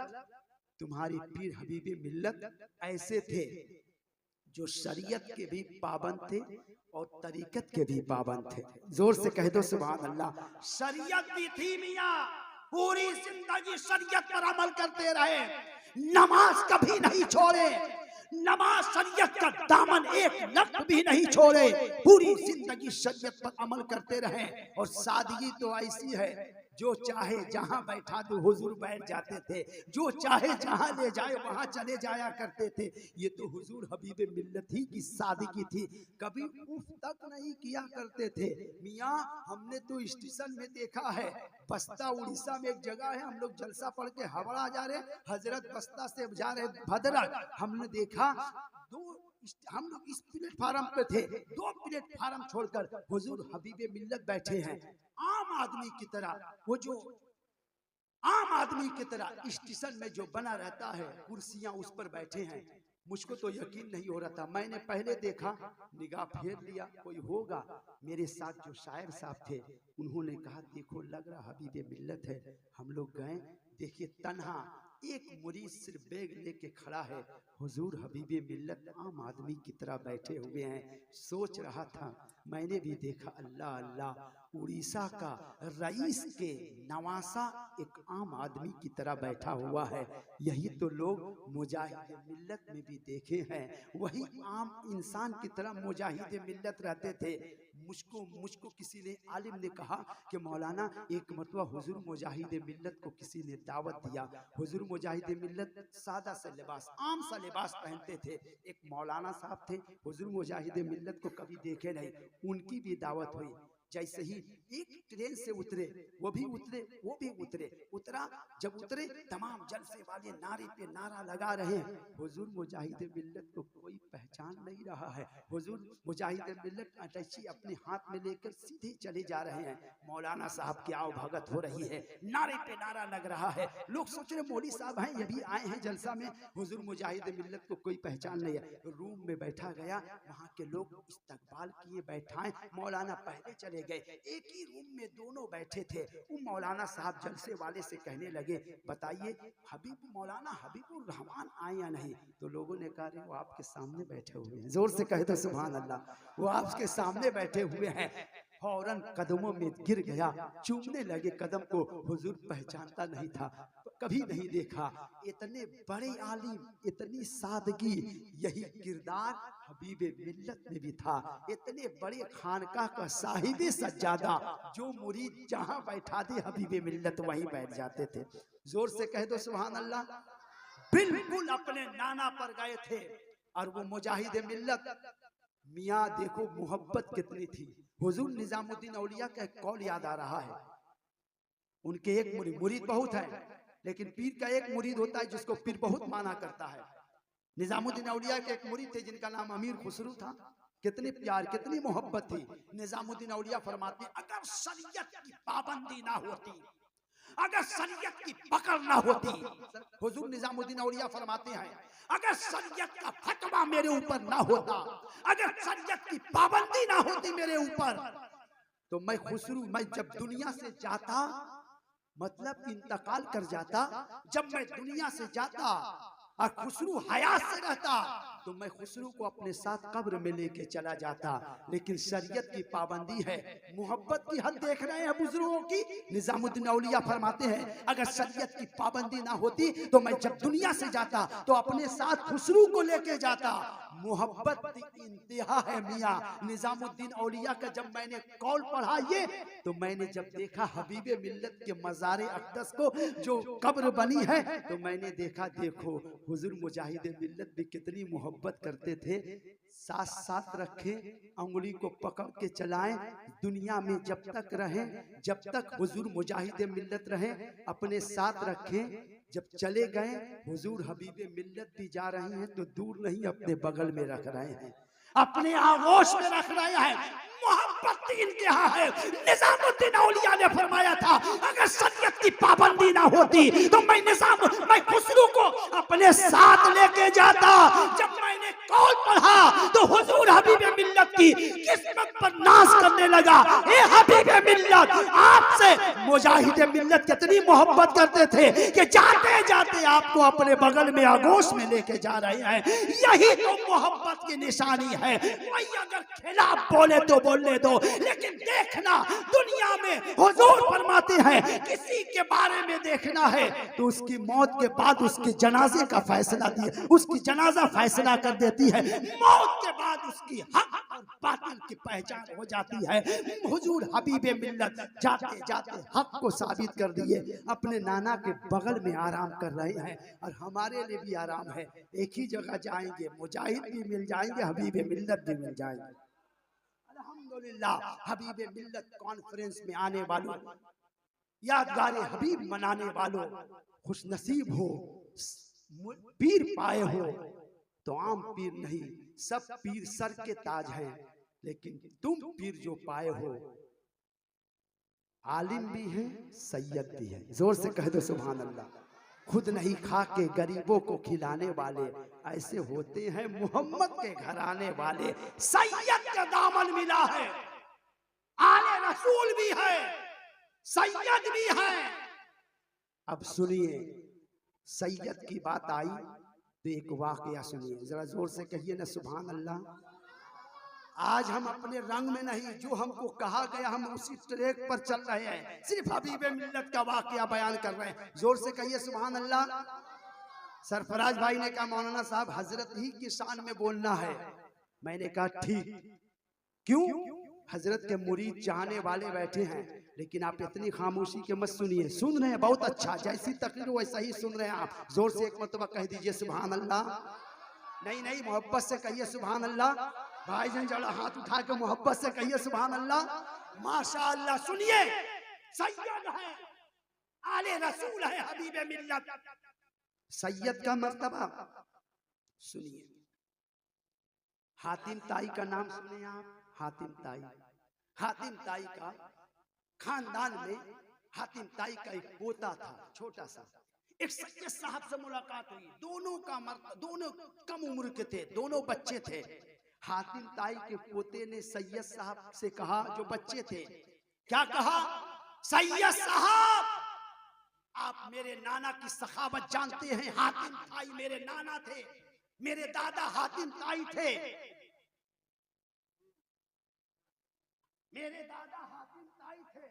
तुम्हारी पीर हबीब मिल्लत ऐसे थे जो शरीयत के भी पाबंद थे और तरीकत के भी पाबंद थे। जोर से कह दो सुभान अल्लाह। शरीयत भी थी मियाँ, पूरी जिंदगी शरीयत पर अमल करते रहे, नमाज कभी नहीं छोड़े। नमाज शरीयत का दामन एक लफ्ज भी नहीं छोड़े, पूरी जिंदगी शरीयत पर अमल करते रहे। और सादगी तो ऐसी है, जो चाहे जहां बैठा दो हुजूर बैठ जाते थे, जो चाहे जहां ले जाए वहां चले जाया करते थे। ये तो हुजूर हबीब मिल्लत ही की सादगी थी, कभी उफ तक नहीं किया करते थे। मियाँ हमने तो स्टेशन में देखा है, बस्ता उड़ीसा में एक जगह है, हम लोग जलसा पढ़ के हावड़ा जा रहे, हजरत बस्ता से जा रहे भद्रक, हमने देखा हम लोग इस प्लेटफार्म पे थे, 2 प्लेटफार्म छोड़कर हुजूर हबीब मिल्लत बैठे हैं आम आदमी की तरह। वो जो आम आदमी की तरह स्टेशन में जो बना रहता है कुर्सियां, उस पर बैठे हैं। मुझको तो यकीन नहीं हो रहा था, मैंने पहले देखा, निगाह फेर लिया कोई होगा। मेरे साथ जो शायर साहब थे उन्होंने कहा देखो लग रहा हबीब मिल्लत है। हम लोग गए, देखिए तन्हा एक मुरीद सिर्फ बैग लेके खड़ा है, हुजूर हबीब मिल्लत आम आदमी की तरह बैठे हुए हैं। सोच रहा था, मैंने भी देखा अल्लाह अल्लाह, उड़ीसा का रईस के नवासा एक आम आदमी की तरह बैठा हुआ है। यही तो लोग मुजाहिद मिल्लत में भी देखे हैं, वही आम इंसान की तरह मुजाहिद मिल्लत रहते थे। मुझको किसी ने आलिम ने कहा कि मौलाना एक मरतबा हुजूर मुजाहिद मिल्लत को किसी ने दावत दिया। हुजूर मुजाहिद मिल्लत सादा सा लिबास, आम सा लिबास पहनते थे। एक मौलाना साहब थे, हुजूर मुजाहिद मिल्लत को कभी देखे नहीं, उनकी भी दावत हुई। जैसे ही एक ट्रेन से उतरे, वो भी उतरे, उतरा, जब उतरे तमाम जलसे वाले नारे पे नारा लगा रहे हैं। हुजूर मुजाहिद मिल्लत को कोई पहचान नहीं रहा है। हुजूर मुजाहिद मिल्लत अटैची अपने हाथ में लेकर सीधे चले जा रहे हैं। मौलाना साहब की आओ भगत हो रही है, नारे पे नारा लग रहा है। लोग सोच रहे मौली साहब हैं, ये भी आए हैं जलसा में, हुजूर मुजाहिद मिल्लत को कोई पहचान नहीं है। रूम में बैठा गया, वहाँ के लोग इस्तकबाल किए, बैठाए। मौलाना पहले चले गए, एक ही रूम में दोनों बैठे थे। वो मौलाना साहब जलसे वाले से कहने लगे बताइए मौलाना हबीबुर रहमान आए या नहीं। तो लोगों ने कहा वो आपके सामने बैठे हुए हैं। जोर से कहे तो सुभान अल्लाह, वो आपके सामने बैठे हुए हैं। फौरन कदमों में गिर गया, चूमने लगे कदम को। हुजूर पहचानता नहीं था, कभी नहीं देखा। इतने बड़े आलिम, इतनी सादगी, यही किरदार हबीब मिल्लत में भी था। इतने बड़े खानकाह का साहिब सज्जादा, जो मुरीद जहां बैठा दे हबीब मिल्लत वहीं बैठ जाते थे। जोर से कह दो सुभान अल्लाह। बिल्कुल अपने नाना पर गए थे और वो मुजाहिद मिल्लत, मियाँ देखो मोहब्बत कितनी थी। हुजूर निजामुद्दीन औलिया का एक कौल याद आ रहा है। उनके एक मुरीद बहुत है, लेकिन पीर का एक मुरीद होता है जिसको पीर बहुत माना करता है। निजामुद्दीन औलिया के एक मुरीद थे जिनका नाम अमीर खुसरू था। कितनी प्यार, कितनी मोहब्बत थी। निजामुद्दीन औलिया फरमाते अगर शरीयत की पाबंदी ना होती, अगर शरीयत की पकड़ ना होती, हुजूर निजामुद्दीन औलिया फरमाते हैं अगर शरीयत का फतवा मेरे ऊपर ना होता, अगर शरीयत की पाबंदी ना होती मेरे ऊपर, तो मैं खुसरू, मैं जब दुनिया से जाता मतलब इंतकाल कर जाता, जब मैं दुनिया से जाता और खुसरू हयात से रहता तो मैं खुसरू को अपने साथ कब्र में लेके चला जाता। लेकिन शरीयत की पाबंदी है, मोहब्बत की हद देख रहे हैं बुजुर्गों की। निजामुद्दीन औलिया फरमाते हैं अगर शरीयत की पाबंदी ना होती तो मैं जब दुनिया से जाता तो अपने साथ खुसरू को लेके जाता। मोहब्बत की इंतहा है मियाँ। निजामुद्दीन औलिया का जब मैंने कौल पढ़ा ये, तो मैंने जब देखा हबीबे मिल्लत के मज़ारे अक़दस को जो कब्र बनी है, तो मैंने देखा देखो हुजूर मुजाहिद मिल्लत भी कितनी मोहब्बत करते थे। साथ साथ रखें, अंगुली को पकड़ के चलाएं, दुनिया में जब तक रहें, जब तक हुजूर मुजाहिद मिल्लत रहें अपने साथ रखें। जब चले गए हुजूर हबीबे मिल्लत भी जा रही हैं तो दूर नहीं अपने बगल में रख रहे हैं, अपने आगोश में रख रहे हैं। मोहब्बत की इंतहा है। निजामुद्दीन औलिया ने फरमाया था अगर शरीयत की पाबंदी ना होती तो मैं खुसरू को अपने साथ लेके जाता। जब मैंने कौल पढ़ा तो हुजूर हबीबे मिल्लत की किस्मत पर नाज करने लगा। ए हबीबे मिल्लत, आपसे मुजाहिद मिल्लत कितनी मोहब्बत करते थे कि जाते जाते आपको अपने बगल में आगोश में लेके जा रहे हैं। यही तो मोहब्बत की निशानी है। कोई अगर खिलाफ बोले तो बोलने दो, लेकिन देखना दुनिया में हुजूर फरमाते हैं किसी के बारे में देखना है तो उसकी मौत के बाद उसके जनाजे का फैसला दिए, उसकी जनाजा फैसला कर देती है। मौत के बाद उसकी हक और बातिल की पहचान हो जाती है। हुजूर हबीबे मिल्लत जाते जाते हक को साबित कर दिए, अपने नाना के बगल में आराम कर रहे हैं और हमारे लिए भी आराम है। एक ही जगह जाएंगे, मुजाहिद भी मिल जाएंगे, हबीबे मिल्लत भी मिल जाएंगे। अल्हम्दुलिल्लाह हबीबे मिल्लत कॉन्फ्रेंस में आने वालों, यादगार हबीब मनाने वालों, खुश नसीब हो, पीर पाए हो तो आम पीर नहीं, सब पीर सर के ताज हैं, लेकिन तुम पीर जो पाए हो आलिम भी है सैयद भी है। जोर से कह दो सुभान अल्लाह। खुद नहीं खा के गरीबों को खिलाने वाले ऐसे होते हैं मोहम्मद के घराने वाले। सैयद का दामन मिला है, आले रसूल भी है, सैयद भी है। अब सुनिए, सैयद की बात आई तो एक वाकया सुनिए, जरा जोर से कहिए ना सुभान अल्लाह। आज हम अपने रंग में नहीं, जो हमको कहा गया हम उसी ट्रैक पर चल रहे हैं, सिर्फ हबीबे मिल्लत का वाकया बयान कर रहे हैं। जोर से कहिए सुभान अल्लाह। सरफराज भाई ने कहा मौलाना साहब हजरत ही की शान में बोलना है। मैंने कहा ठीक, क्यों? हजरत के मुरीद चाहने वाले बैठे हैं, लेकिन आप इतनी खामोशी के मत सुनिए। सुन रहे हैं बहुत अच्छा, जैसी तकरीर वैसा ही सुन रहे हैं आप। जोर से एक मरतबा कह दीजिए सुभान अल्लाह। नहीं मोहब्बत से कहिए सुभान अल्लाह। भाईजान जरा हाथ उठा के मोहब्बत से कहिए सुभान अल्लाह। माशाअल्लाह। सुनिए, सैयद है, आले रसूल है हबीबे मिल्लत। सैयद का मर्तबा सुनिए। हातिम ताई का नाम सुने आप? हातिम ताई, हातिम ताई का खानदान में हातिम ताई का एक पोता था छोटा सा। एक सैयद साहब से मुलाकात हुई, दोनों कम उम्र के थे, दोनों बच्चे थे। हातिम ताई के पोते ने सैयद साहब से कहा, जो बच्चे थे, क्या कहा? सैयद साहब, आप मेरे नाना की सखावत जानते हैं। हातिम ताई मेरे नाना थे, मेरे दादा हातिम ताई थे, मेरे दादा हातिम ताई थे।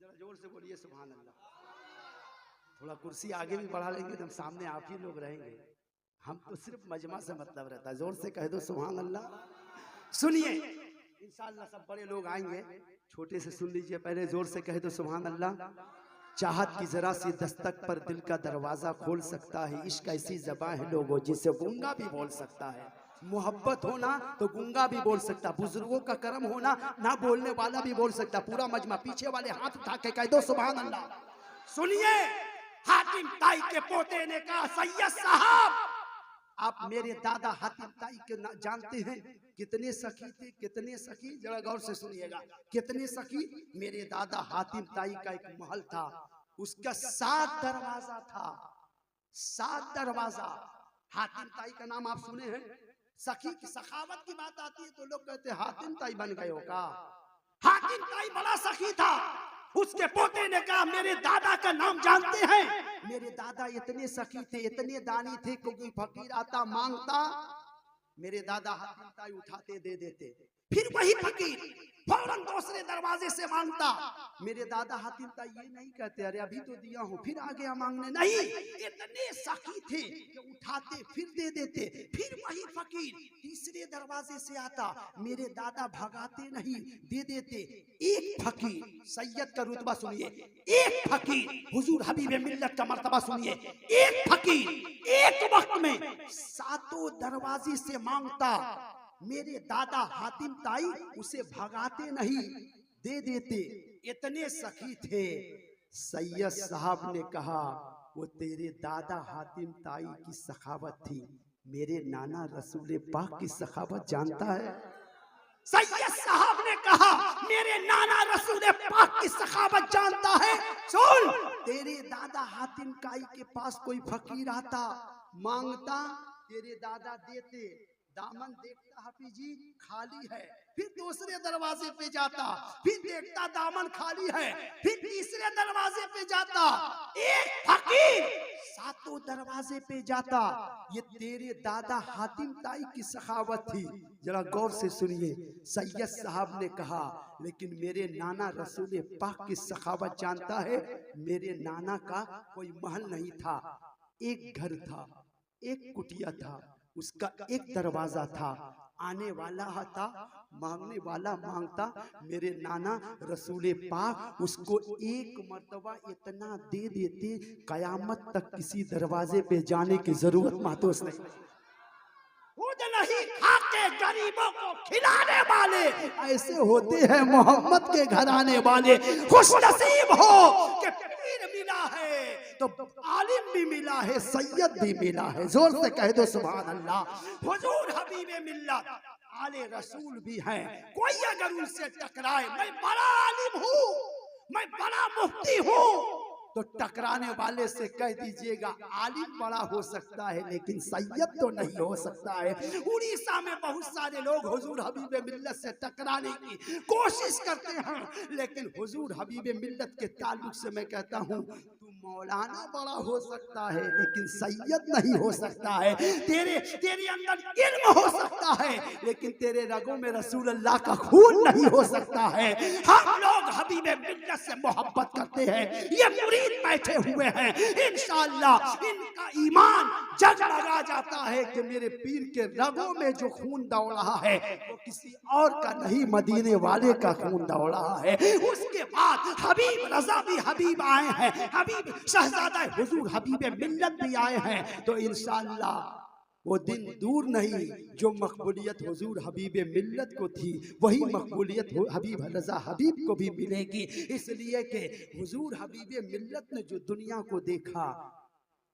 जरा जोर से बोलिए सुभान अल्लाह। थोड़ा कुर्सी आगे भी बढ़ा लेंगे तो सामने आप ही लोग रहेंगे, हम तो सिर्फ मजमा से मतलब रहता है। जोर से कह दो सुभान अल्लाह। सुनिए, इंशाअल्लाह सब बड़े लोग आएंगे, छोटे से सुन लीजिए पहले। जोर से कह दो सुभान अल्लाह। चाहत की जरा सी दस्तक पर दिल का दरवाजा खोल सकता है। इश्क ऐसी ज़बान है लोगों जिसे गूंगा भी बोल सकता है। मोहब्बत होना तो गूंगा भी बोल सकता, बुजुर्गों का करम होना ना बोलने वाला भी बोल सकता। पूरा मजमा, पीछे वाले हाथ उठा के कह दो सुभान अल्लाह। सुनिए, हातिम ताई के पोते ने कहा, सैयद साहब, आप मेरे दादा हातिम ताई के जानते हैं कितने सखी थे? कितने सखी? जरा गौर से सुनिएगा, कितने सखी? मेरे दादा हातिम ताई का एक महल था, उसका 7 दरवाजा था, 7 दरवाजा। हातिम ताई का नाम आप सुने हैं? सखी की सखावत की बात आती है तो लोग कहते हैं हातिम ताई बन गए हो का? हातिम ताई बड़ा सखी था, उसके पोते ने कहा मेरे दादा का नाम जानते हैं? मेरे दादा इतने सखी थे, इतने दानी थे, कोई फकीर आता मांगता, मेरे दादा हाथ ताई उठाते दे देते। फिर वही फकीर फौरन दूसरे दरवाजे से मांगता, मेरे दादा हातिम ताई ये नहीं कहते अरे अभी तो दिया हूं, फिर आ गया मांगने, नहीं, इतने सखी थे कि उठाते फिर दे देते। फिर वही फकीर तीसरे दरवाजे से आता, मेरे दादा भगाते नहीं, दे देते। एक फकीर, सैयद का रुतबा सुनिए, एक फकीर, हुजूर हबीब मिल्लत का मर्तबा सुनिए, एक फकीर एक वक्त में 7 दरवाजे से मांगता, मेरे दादा हातिम ताई उसे भगाते नहीं, दे देते। इतने सखी थे। सैयद साहब ने कहा वो तेरे दादा हातिम ताई की सखावत थी, मेरे नाना रसूल पाक की सखावत जानता है? सैयद साहब ने कहा मेरे नाना रसूल पाक की सखावत जानता है? सुन, तेरे दादा हातिम ताई के पास कोई फकीर आता मांगता, तेरे दादा देते, दामन देखता हाफिज जी खाली है, फिर दूसरे दरवाजे पे जाता, फिर देखता दामन खाली है, फिर तीसरे दरवाजे पे जाता। एक फकीर 7 दरवाजे पे जाता। ये तेरे दादा हातिम ताई की सखावत थी। जरा गौर से सुनिए, सैयद साहब ने कहा लेकिन मेरे नाना रसूल पाक की सखावत जानता है? मेरे नाना का कोई महल नहीं था, एक घर था, एक कुटिया था, उसका एक दरवाजा था, आने वाला था, मांगने वाला मांगता, मेरे नाना रसूल पाक उसको एक मर्तबा इतना दे देते, कयामत तक किसी दरवाजे पे जाने की जरूरत महसूस नहीं। खुद नहीं खाके गरीबों को खिलाने वाले ऐसे होते हैं मोहम्मद के घराने वाले। खुशनसीब हो कि पीर मिला है तो आलिम भी मिला है, सैयद भी मिला है। जोर से कह दो सुभान अल्लाह। हुजूर हबीबे मिल्लत आले रसूल भी हैं। कोई अगर उनसे टकराए, मैं बड़ा आलिम हूँ, मैं बड़ा मुफ्ती हूँ, तो टकराने वाले से कह दीजिएगा आलिम बड़ा हो सकता है लेकिन सैयद तो नहीं हो सकता है। उड़ीसा में बहुत सारे लोग हुजूर हबीबे मिल्लत से टकराने की कोशिश करते हैं, लेकिन हुजूर हबीबे मिल्लत के ताल्लुक से मैं कहता हूँ तू मौलाना बड़ा हो सकता है लेकिन सैयद नहीं हो सकता है। तेरे अंदर इल्म हो सकता है लेकिन तेरे रगों में रसूल अल्लाह का खून नहीं हो सकता है। हम लोग हबीबे मिल्लत से मोहब्बत करते हैं, ये मुरीद बैठे हुए हैं, इंशाअल्लाह इनका ईमान जगमगा जाता है कि मेरे पीर के रगों में जो खून दौड़ रहा है वो किसी और का नहीं, मदीने वाले का खून दौड़ रहा है। उसके बाद हबीब रजा भी हबीब आए हैं, हबीब शहजादा हुजूर हबीबे मिल्लत भी आए हैं। तो इंशाअल्लाह वो दिन दूर नहीं जो मकबूलियत हुजूर हबीबे मिल्लत को थी वही मकबूलियत हबीब रजा हबीब को भी मिलेगी। इसलिए कि हुजूर हबीबे मिल्लत ने जो दुनिया को देखा,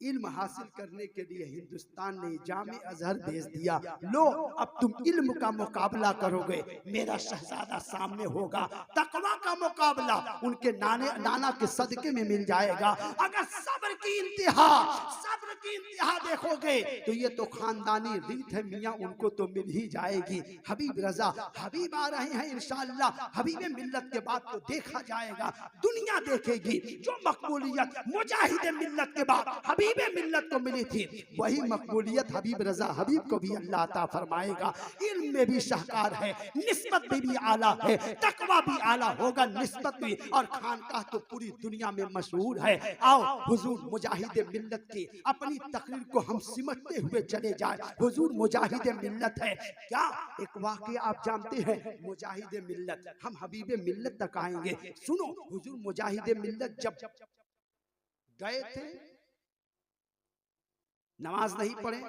इल्म हासिल करने के लिए हिंदुस्तान ने जामे अजहर भेज दिया। लो अब तुम इल्म का मुकाबला करोगे, मेरा शहजादा सामने होगा। तकवा का मुकाबला उनके नाना के सदके में मिल जाएगा। अगर सब्र की इंतहा देखोगे तो ये तो खानदानी रीत है मियाँ, उनको तो मिल ही जाएगी। हबीब रजा हबीब आ रहे हैं इंशाअल्लाह। हबीबे मिल्लत के बाद तो देखा जाएगा, दुनिया देखेगी। जो मकबूलियत मुजाहिदे मिल्लत के बाद हबीबे मिल्लत को मिली थी वही मकबूलियत हबीब रजा हबीब को भी अल्लाह अता फरमाएगा। इल्म में भी शाहकार है, निस्बत में भी आला है, तकवा भी आला होगा, निस्बत भी, और खानकाह तो पूरी दुनिया में मशहूर है। आओ हुजूर मुजाहिदे मिल्लत की अपनी तकरीर को हम सिमटते हुए चले जाए। हुजूर मुजाहिदे मिल्लत है क्या? एक वाकया आप जानते हैं, मुजाहिदे मिल्लत, हम हबीबे मिल्लत तक आएंगे। सुनो, हुजूर मुजाहिदे मिल्लत जब गए थे, नमाज नहीं पढ़े,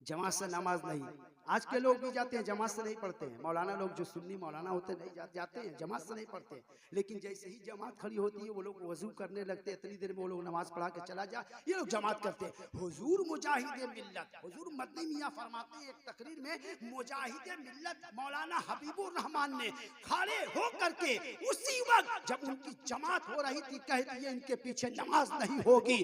जमात से नमाज नहीं। आज के लोग भी जाते हैं जमात से नहीं पढ़ते हैं, मौलाना लोग जो सुन्नी मौलाना होते हैं नहीं जाते हैं, जमात से नहीं पढ़ते। लेकिन जैसे ही जमात खड़ी होती है वो लोग वजू करने लगते हैं, इतनी देर में वो लोग नमाज पढ़ा के चला जा, ये लोग जमात करते हैं। हुजूर मुजाहिदे मिल्लत, हुजूर मदनी मियां फरमाते हैं एक तकरीर में, मुजाहिदे मिल्लत मौलाना हबीबुर रहमान ने खड़े हो करके उसी वक्त जब उनकी जमात हो रही थी कह दिए इनके पीछे नमाज नहीं होगी।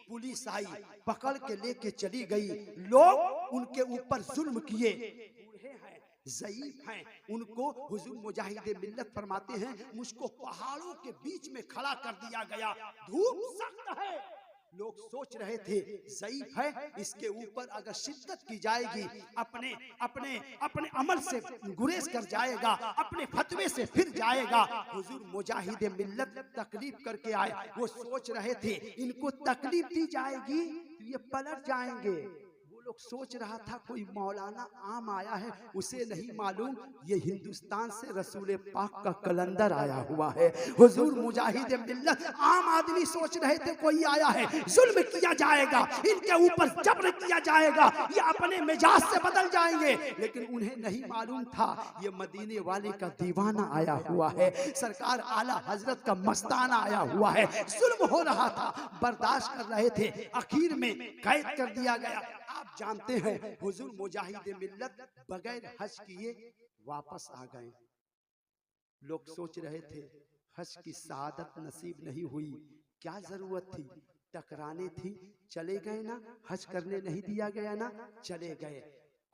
पुलिस आई, पकड़ के लेके चली गई, लोग उनके ऊपर जुल्म किए। बूढ़े हैं, ज़ईफ हैं, उनको हुजूर मुजाहिद मिल्लत फरमाते हैं मुझको पहाड़ों के बीच में खड़ा कर दिया गया, धूप सख्त है, लोग सोच रहे थे ज़ईफ है, इसके ऊपर अगर शिद्दत की जाएगी अपने अपने अपने अमल से गुरेज कर जाएगा, अपने फतवे से फिर जाएगा। हुजूर मुजाहिद मिल्लत तकलीफ करके आए, वो सोच रहे थे इनको तकलीफ दी जाएगी तो ये पलट जाएंगे। वो लोग सोच रहा था कोई मौलाना आम आया है, उसे नहीं मालूम ये हिंदुस्तान से रसूल पाक का कलंदर आया हुआ है। हुजूर मुजाहिद मिल्लत आम आदमी सोच रहे थे कोई आया है, जुल्म किया जाएगा, इनके ऊपर जबर किया जाएगा, ये अपने मिजाज से बदल जाएंगे, लेकिन उन्हें नहीं मालूम था ये मदीने वाले का दीवाना आया हुआ है, सरकार आला हजरत का मस्ताना आया हुआ है। जुल्म हो रहा था, बर्दाश्त कर रहे थे, आखिर में कैद कर दिया गया। आप जानते हैं हुजूर मुजाहिद मिल्लत बगैर हज किए वापस आ गए। लोग सोच रहे थे हज की शहादत नसीब नहीं हुई, क्या जरूरत थी, टकराने थी, चले गए ना, हज करने नहीं दिया गया ना, चले गए।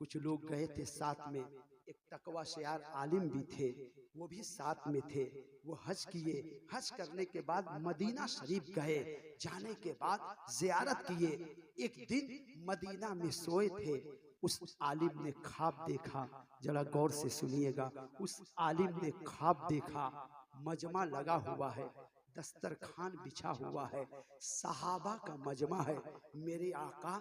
कुछ लोग गए थे साथ में, एक तकवा शेयार आलिम भी थे, वो भी साथ में थे। वो हज किए, हज करने के बाद मदीना शरीफ गए, जाने के बाद जियारत किए। एक दिन मदीना में सोए थे, उस आलिम ने ख्वाब देखा, जरा गौर से सुनिएगा। उस आलिम ने ख्वाब देखा, मजमा लगा हुआ है, दस्तरखान बिछा हुआ है, सहाबा का मजमा है, मेरे आका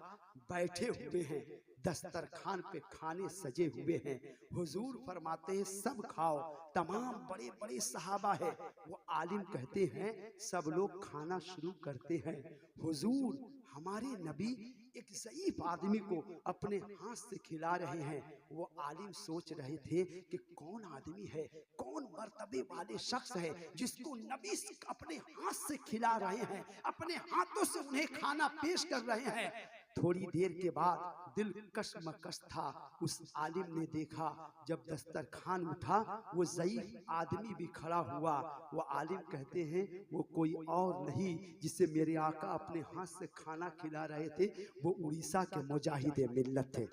बैठे हुए हैं, दस्तरखान पे खाने सजे हुए हैं। हुजूर फरमाते हैं सब खाओ, तमाम बड़े बड़े सहाबा है। वो आलिम कहते हैं सब लोग खाना शुरू करते हैं। हुजूर हमारे नबी एक ज़ईफ आदमी को अपने हाथ से खिला रहे हैं। वो आलिम सोच रहे थे कि कौन आदमी है, कौन मर्तबे वाले शख्स है जिसको नबी अपने हाथ से खिला रहे हैं, अपने हाथों से उन्हें खाना पेश कर रहे हैं। थोड़ी देर के बाद दिल कशमकश था। उस आलिम ने देखा जब दस्तरखान उठा वो ज़ईफ आदमी भी खड़ा हुआ। वो आलिम कहते हैं वो कोई और नहीं जिसे मेरे आका अपने हाथ से खाना खिला रहे थे, वो उड़ीसा के मुजाहिद मिल्लत थे।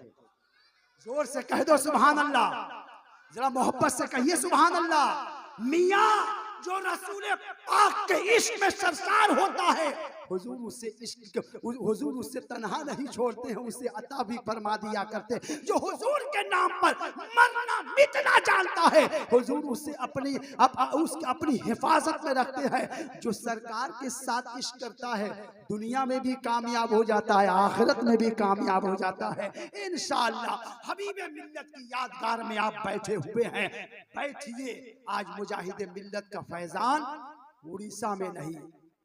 जोर से कह दो सुभान अल्लाह, जरा मोहब्बत से कहिए सुभान अल्लाह। मियाँ जो रसूल पाक के इश्क में सरसार होता है, हुजूर उससे इश्क, हुजूर उससे तन्हा नहीं छोड़ते हैं, उसे अता भी फरमा दिया करते। जो हुजूर के नाम पर मरना मिटना जानता है, हुजूर उससे अपनी हिफाजत में रखते हैं। जो सरकार के साथ इश्क करता है दुनिया में भी कामयाब हो जाता है, आखिरत में भी कामयाब हो जाता है इंशाअल्लाह। हबीब मिल्लत की यादगार में आप बैठे हुए हैं, बैठिए। आज मुजाहिद मिल्लत का फैजान उड़ीसा में नहीं,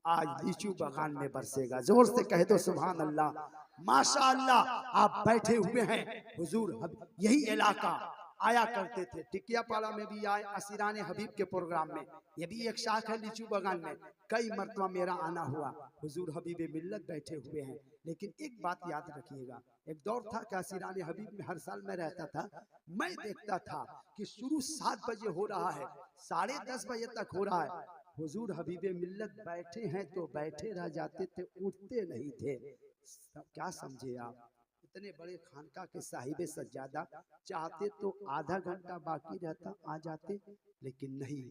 आज लीचू बागान में बरसेगा। जोर से कह दो सुभान अल्लाह, माशाअल्लाह। आप बैठे हुए हैं, हुजूर यही इलाका आया करते थे, टिकियापाड़ा में भी आए, असीरान हबीब के प्रोग्राम में, ये भी एक शाख है लीचू बागान में, कई मरतबा मेरा आना हुआ। हुजूर हबीब मिल्लत बैठे हुए हैं। लेकिन एक बात याद रखिएगा, एक दौर था कि असीरान हबीब में हर साल मैं रहता था, मैं देखता था कि शुरू 7 बजे हो रहा है, 10:30 बजे तक हो रहा है, हुजूर हबीब मिल्लत बैठे हैं तो बैठे रह जाते थे, उठते नहीं थे। क्या समझे आप, इतने बड़े खानका के साहिबे सज्जादा, चाहते तो आधा घंटा बाकी रहता आ जाते, लेकिन नहीं,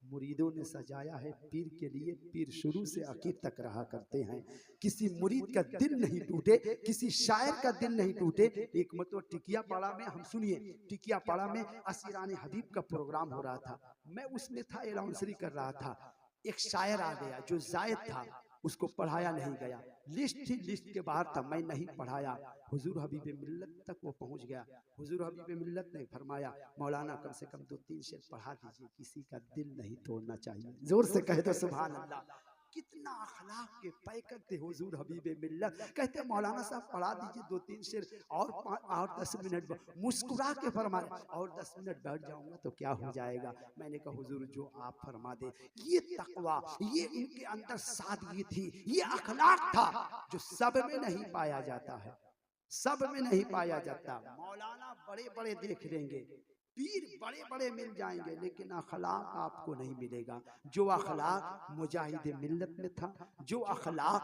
मुरीदों ने सजाया है पीर के लिए, पीर शुरू से आखिर तक रहा करते हैं। किसी मुरीद का दिल नहीं टूटे, किसी शायर का दिल नहीं टूटे। एक मतलब टिकियापाड़ा में, हम सुनिए, टिकियापाड़ा में असीरान हबीब का प्रोग्राम हो रहा था, मैं उसमें था, अनाउंसरी कर रहा था। एक शायर आ गया जो जायद था, उसको पढ़ाया नहीं गया, लिस्ट थी, लिस्ट के बाहर था, मैं नहीं पढ़ाया। हुजूर हबीब मिल्लत तक वो पहुंच गया। हुजूर हबीब मिल्लत ने फरमाया मौलाना कम से कम 2-3 शेर पढ़ा दीजिए, किसी का दिल नहीं तोड़ना चाहिए। जोर से कह दो सुभान अल्लाह। कितना अखलाक के पैकर थे हुजूर हबीब मिल्लत। कहते मौलाना साहब पढ़ा दीजिए 2-3 शेर और 10 मिनट, मुस्कुरा के फरमाए और 10 मिनट बैठ जाऊंगा तो क्या हो जाएगा। मैंने कहा हुजूर जो आप फरमा दे। ये तकवा, ये इनके अंदर सादगी थी, ये अखलाक था जो सब में नहीं पाया जाता है, सब में नहीं पाया जाता। मौलाना बड़े बड़े देख लेंगे, पीर बड़े बड़े मिल जाएंगे लेकिन अखलाक आपको नहीं मिलेगा। जो अखलाक मुजाहिद मिल्लत में था, जो अखलाक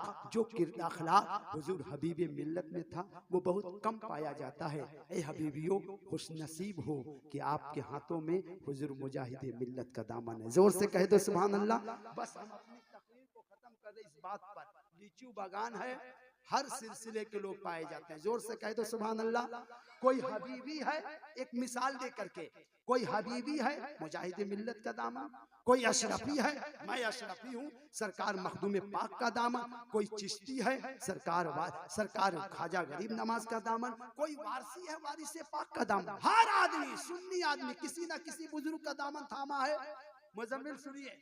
हुजूर हबीब मिल्लत में था, वो बहुत कम पाया जाता है। ए हबीबियों, खुशनसीब हो कि आपके हाथों में हुजूर मुजाहिद मिल्लत का दामन है। जोर से कह दो सुभान अल्लाह। बस हम अपनी तकरीर को खत्म कर रहे इस बात पर, लीचू बागान है, हर सिलसिले के लोग पाए जाते हैं। जोर से कह दो सुभान अल्लाह। कोई हबीबी है, एक मिसाल दे करके, कोई हबीबी है मुजाहिद मिल्लत का दामन, कोई अशरफी है, मैं अशरफी हूँ, सरकार मखदूम पाक का दामन, कोई चिश्ती है, सरकार ख्वाजा गरीब नवाज का दामन, कोई वारसी है, वारिस पाक का दामन। हर आदमी, सुन्नी आदमी किसी ना किसी बुजुर्ग का दामन थामा है। मुजम्मिल सुनिए,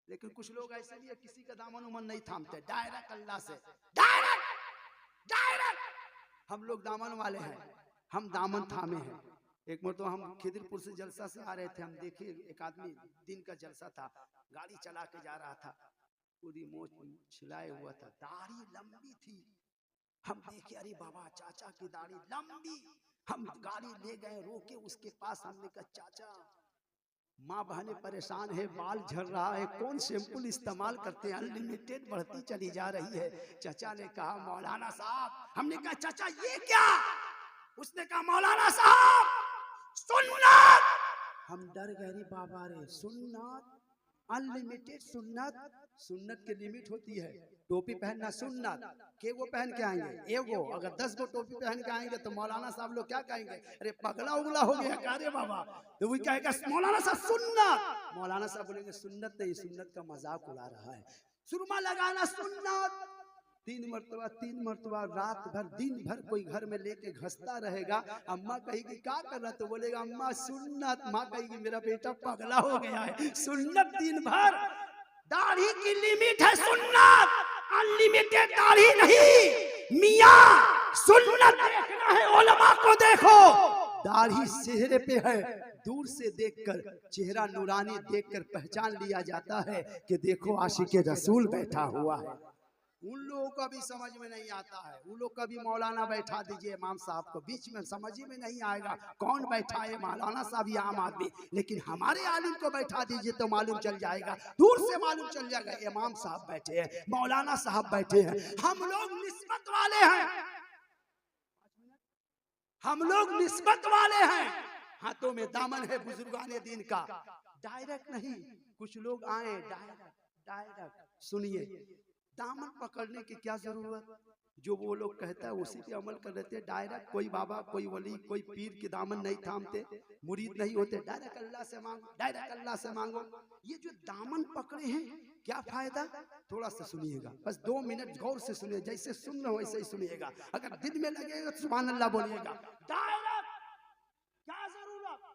लेकिन कुछ लोग ऐसे भी है किसी का दामन उमन नहीं थामते, डायरेक्ट अल्लाह से, डायरेक्ट हम लोग दामन वाले हैं, हम दामन थामे हैं। एक मरतबा हम खिदिरपुर से जलसा से आ रहे थे, हम देखे एक आदमी, दिन का जलसा था, गाड़ी चला के जा रहा था, पूरी मोछ छिलाए हुआ था, दाढ़ी लंबी थी। हम देखे अरे बाबा चाचा की दाढ़ी लंबी, हम गाड़ी ले गए, रोके उसके पास, हमने कहा चाचा माँ बहने परेशान है, बाल झड़ रहा है, कौन शैम्पूल इस्तेमाल करते हैं, अनलिमिटेड बढ़ती चली जा रही है। चाचा ने कहा मौलाना साहब, हमने कहा चाचा ये क्या, उसने कहा मौलाना साहब सुन्नत। हम डर गए, बाबा रे सुन्नत, अनलिमिटेड सुन्नत, सुन्नत की लिमिट होती है। टोपी पहनना सुन्नत, के वो पहन के आएंगे एगो, अगर 10 गो टोपी पहन के आएंगे तो मौलाना साहब लोग क्या कहेंगे, अरे पगला उगला हो गया क्या रे बाबा, तो वो कहेगा मौलाना साहब सुन्नत। मौलाना साहब बोलेंगे सुन्नत नहीं, सुन्नत का मजाक उड़ा रहा है। सुरमा लगाना सुन्नत, 3 मरतबा रात भर दिन भर कोई घर में लेके घसता रहेगा। अम्मा कहेगी क्या कर रहा, तो बोलेगा अम्मा सुन्नत। माँ कहेगी मेरा बेटा पगला हो गया है, सुन्नत दिन भर। दाढ़ी की लिमिट है सुन्नत, अनलिमिटेड दाढ़ी नहीं। मियाँ सुन्नत देखना है, उलमा को देखो, दाढ़ी चेहरे पे है, दूर से देखकर चेहरा नूरानी देखकर पहचान लिया जाता है कि देखो आशिक रसूल बैठा हुआ है। उन लोगों का भी समझ में नहीं आता है, उन लोग का भी मौलाना बैठा दीजिए इमाम साहब को, बीच में समझ ही में नहीं आएगा कौन बैठा है, मौलाना साहब या आम आदमी। लेकिन हमारे आलिम को बैठा दीजिए तो मालूम चल जाएगा, दूर से मालूम चल जाएगा इमाम साहब बैठे हैं, मौलाना साहब बैठे हैं। हम लोग निस्बत वाले हैं, हम लोग निस्बत वाले हैं, हाथों में दामन है बुजुर्गाने दीन का, डायरेक्ट नहीं। कुछ लोग आए डायरेक्ट सुनिए, दामन पकड़ने की क्या जरूरत, जो वो लोग कहता है उसी पे अमल कर लेते। डायरेक्ट कोई बाबा, कोई वली, कोई पीर के दामन नहीं थामते, मुरीद नहीं होते, डायरेक्ट अल्लाह से मांगो, डायरेक्ट अल्लाह से मांगो। ये जो दामन पकड़े हैं क्या फायदा, थोड़ा सा सुनिएगा, बस 2 मिनट गौर से सुनिए, जैसे सुन रहे हो वैसे ही सुनिएगा। अगर दिल में लगेगा तो सुभान अल्लाह बोलिएगा। डायरेक्ट क्या जरूरत,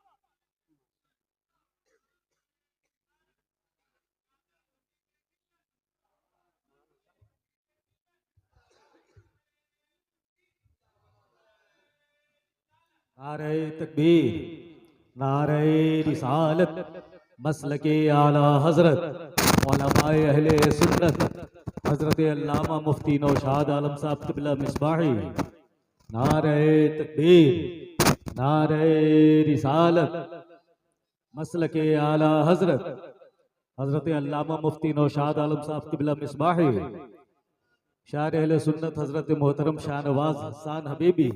नारे तकबीर, नारे रिसालत, मसलके आला हजरत, उलमाए अहले सुन्नत, हजरत अल्लामा मुफ्ती नौशाद आलम साहब क़िबला मिसबाही। नारे तकबीर, नारे रिसालत, मसलके आला हजरत, हजरत अल्लामा मुफ्ती नौशाद आलम साहब क़िबला मिसबाही। शायर अहले सुन्नत हजरत मोहतरम शाहनवाज हसन हबीबी।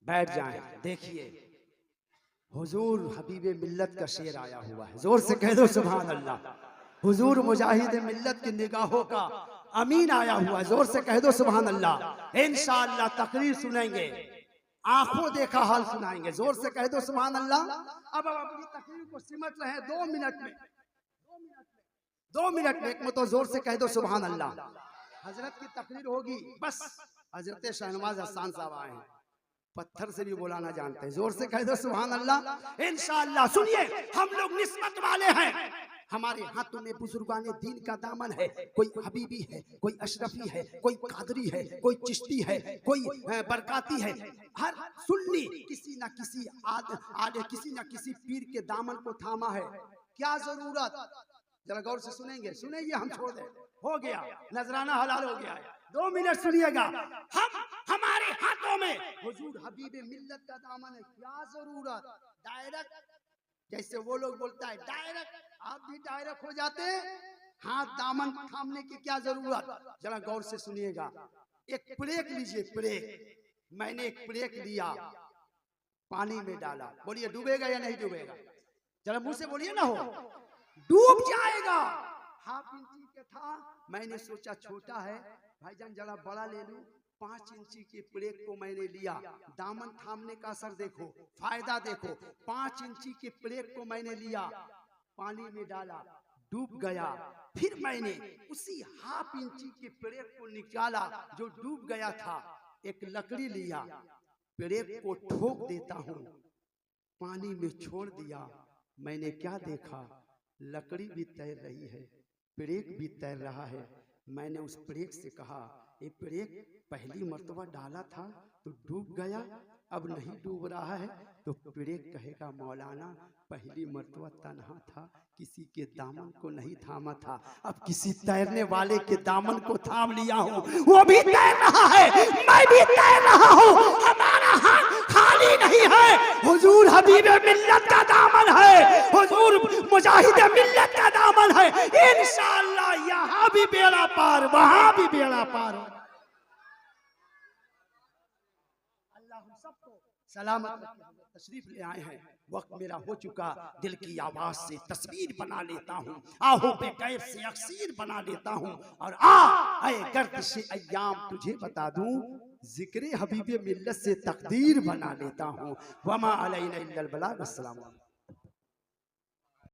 बैठ जाएं। देखिए हुजूर हबीबे मिल्लत का शेर आया हुआ है, जोर से कह दो सुभान अल्लाह। हुजूर मुजाहिद मिल्लत की निगाहों का अमीन आया हुआ है, जोर से कह दो सुभान अल्लाह। इंशाअल्लाह तकरीर सुनेंगे, आंखों देखा हाल सुनाएंगे, जोर से कह दो सुभान अल्लाह। अब अपनी तकरीर को सिमट रहे हैं 2 मिनट में, 2 मिनट में, एक में तो जोर से कह दो सुभान अल्लाह। हजरत की तकरीर होगी, बस हजरत शाहनवाज हसन साहब आए हैं, पत्थर से भी बुलाना जानते हैं। जोर से कह दो सुभान अल्लाह। इंशाअल्लाह सुनिए, हम लोग निस्बत वाले हैं, हमारे हाथों में बुजुर्गाने दीन का दामन है। कोई हबीबी है, कोई अशरफी है, कोई कादरी है, कोई चिश्ती है, कोई बरकाती है। हर सुन्नी किसी न किसी आगे किसी न किसी पीर के दामन को थामा है। क्या जरूरत, जरा गौर से सुनेंगे, सुनेंगे, हम छोड़ दे, हो गया नजराना हलाल हो गया है। 2 मिनट सुनिएगा। हमारे हाथों में हुजूर हबीबे मिल्लत का दामन है। क्या जरूरत डायरेक्ट, जैसे वो लोग बोलता है डायरेक्ट, आप भी डायरेक्ट हो जाते, हाथ दामन थामने की क्या जरूरत। जरा गौर से सुनिएगा। एक प्लेट लीजिए, प्लेट, मैंने एक प्लेट लिया, पानी में डाला, बोलिए डूबेगा या नहीं डूबेगा? जरा मुंह से बोलिए ना, हो डूब जाएगा। हाफ इंची का था, मैंने सोचा छोटा है भाईजान जरा बड़ा ले लूं। 5 इंची के प्लेट को मैंने लिया, दामन थामने का असर देखो, फायदा देखो। 5 इंची के प्लेट को मैंने लिया, पानी में डाला, डूब गया। फिर मैंने उसी हाफ इंची के प्लेट को निकाला जो डूब गया था, एक लकड़ी लिया, प्लेट को ठोक देता हूँ, पानी में छोड़ दिया। मैंने क्या देखा, लकड़ी भी तैर रही है, प्लेट भी तैर रहा है। मैंने उस प्लेट से कहा, ये प्लेट पहली मर्तबा डाला था तो डूब गया, अब नहीं डूब रहा है। तो प्लेट कहेगा मौलाना पहली मर्तबा तन्हा था, किसी के दामन को नहीं थामा था, अब किसी तैरने वाले के दामन को थाम लिया हूँ, वो भी तैर रहा है, मैं भी तैर रहा हूँ। हमारा हाथ खाली नहीं है, हुजूर हबीब मिल्लत का दामन है, हुजूर मुजाहिद मिल्लत का दामन है। इंशाअल्लाह यहाँ भी बेड़ा पार, वहां भी बेड़ा पार। अल्लाह हम सबको सलामत तशरीफ ले आए हैं। वक्त मेरा हो चुका, दिल की आवाज से तस्वीर बना लेता हूँ, आहों पे कैफ से अक्सीर बना लेता हूँ, और आए गर्द से अय्याम तुझे बता दूं, जिक्र हबीब मिल्लत से तकदीर बना लेता हूँ। वमा अलैना इल्लल बलाग। अस्सलाम वालेकुम।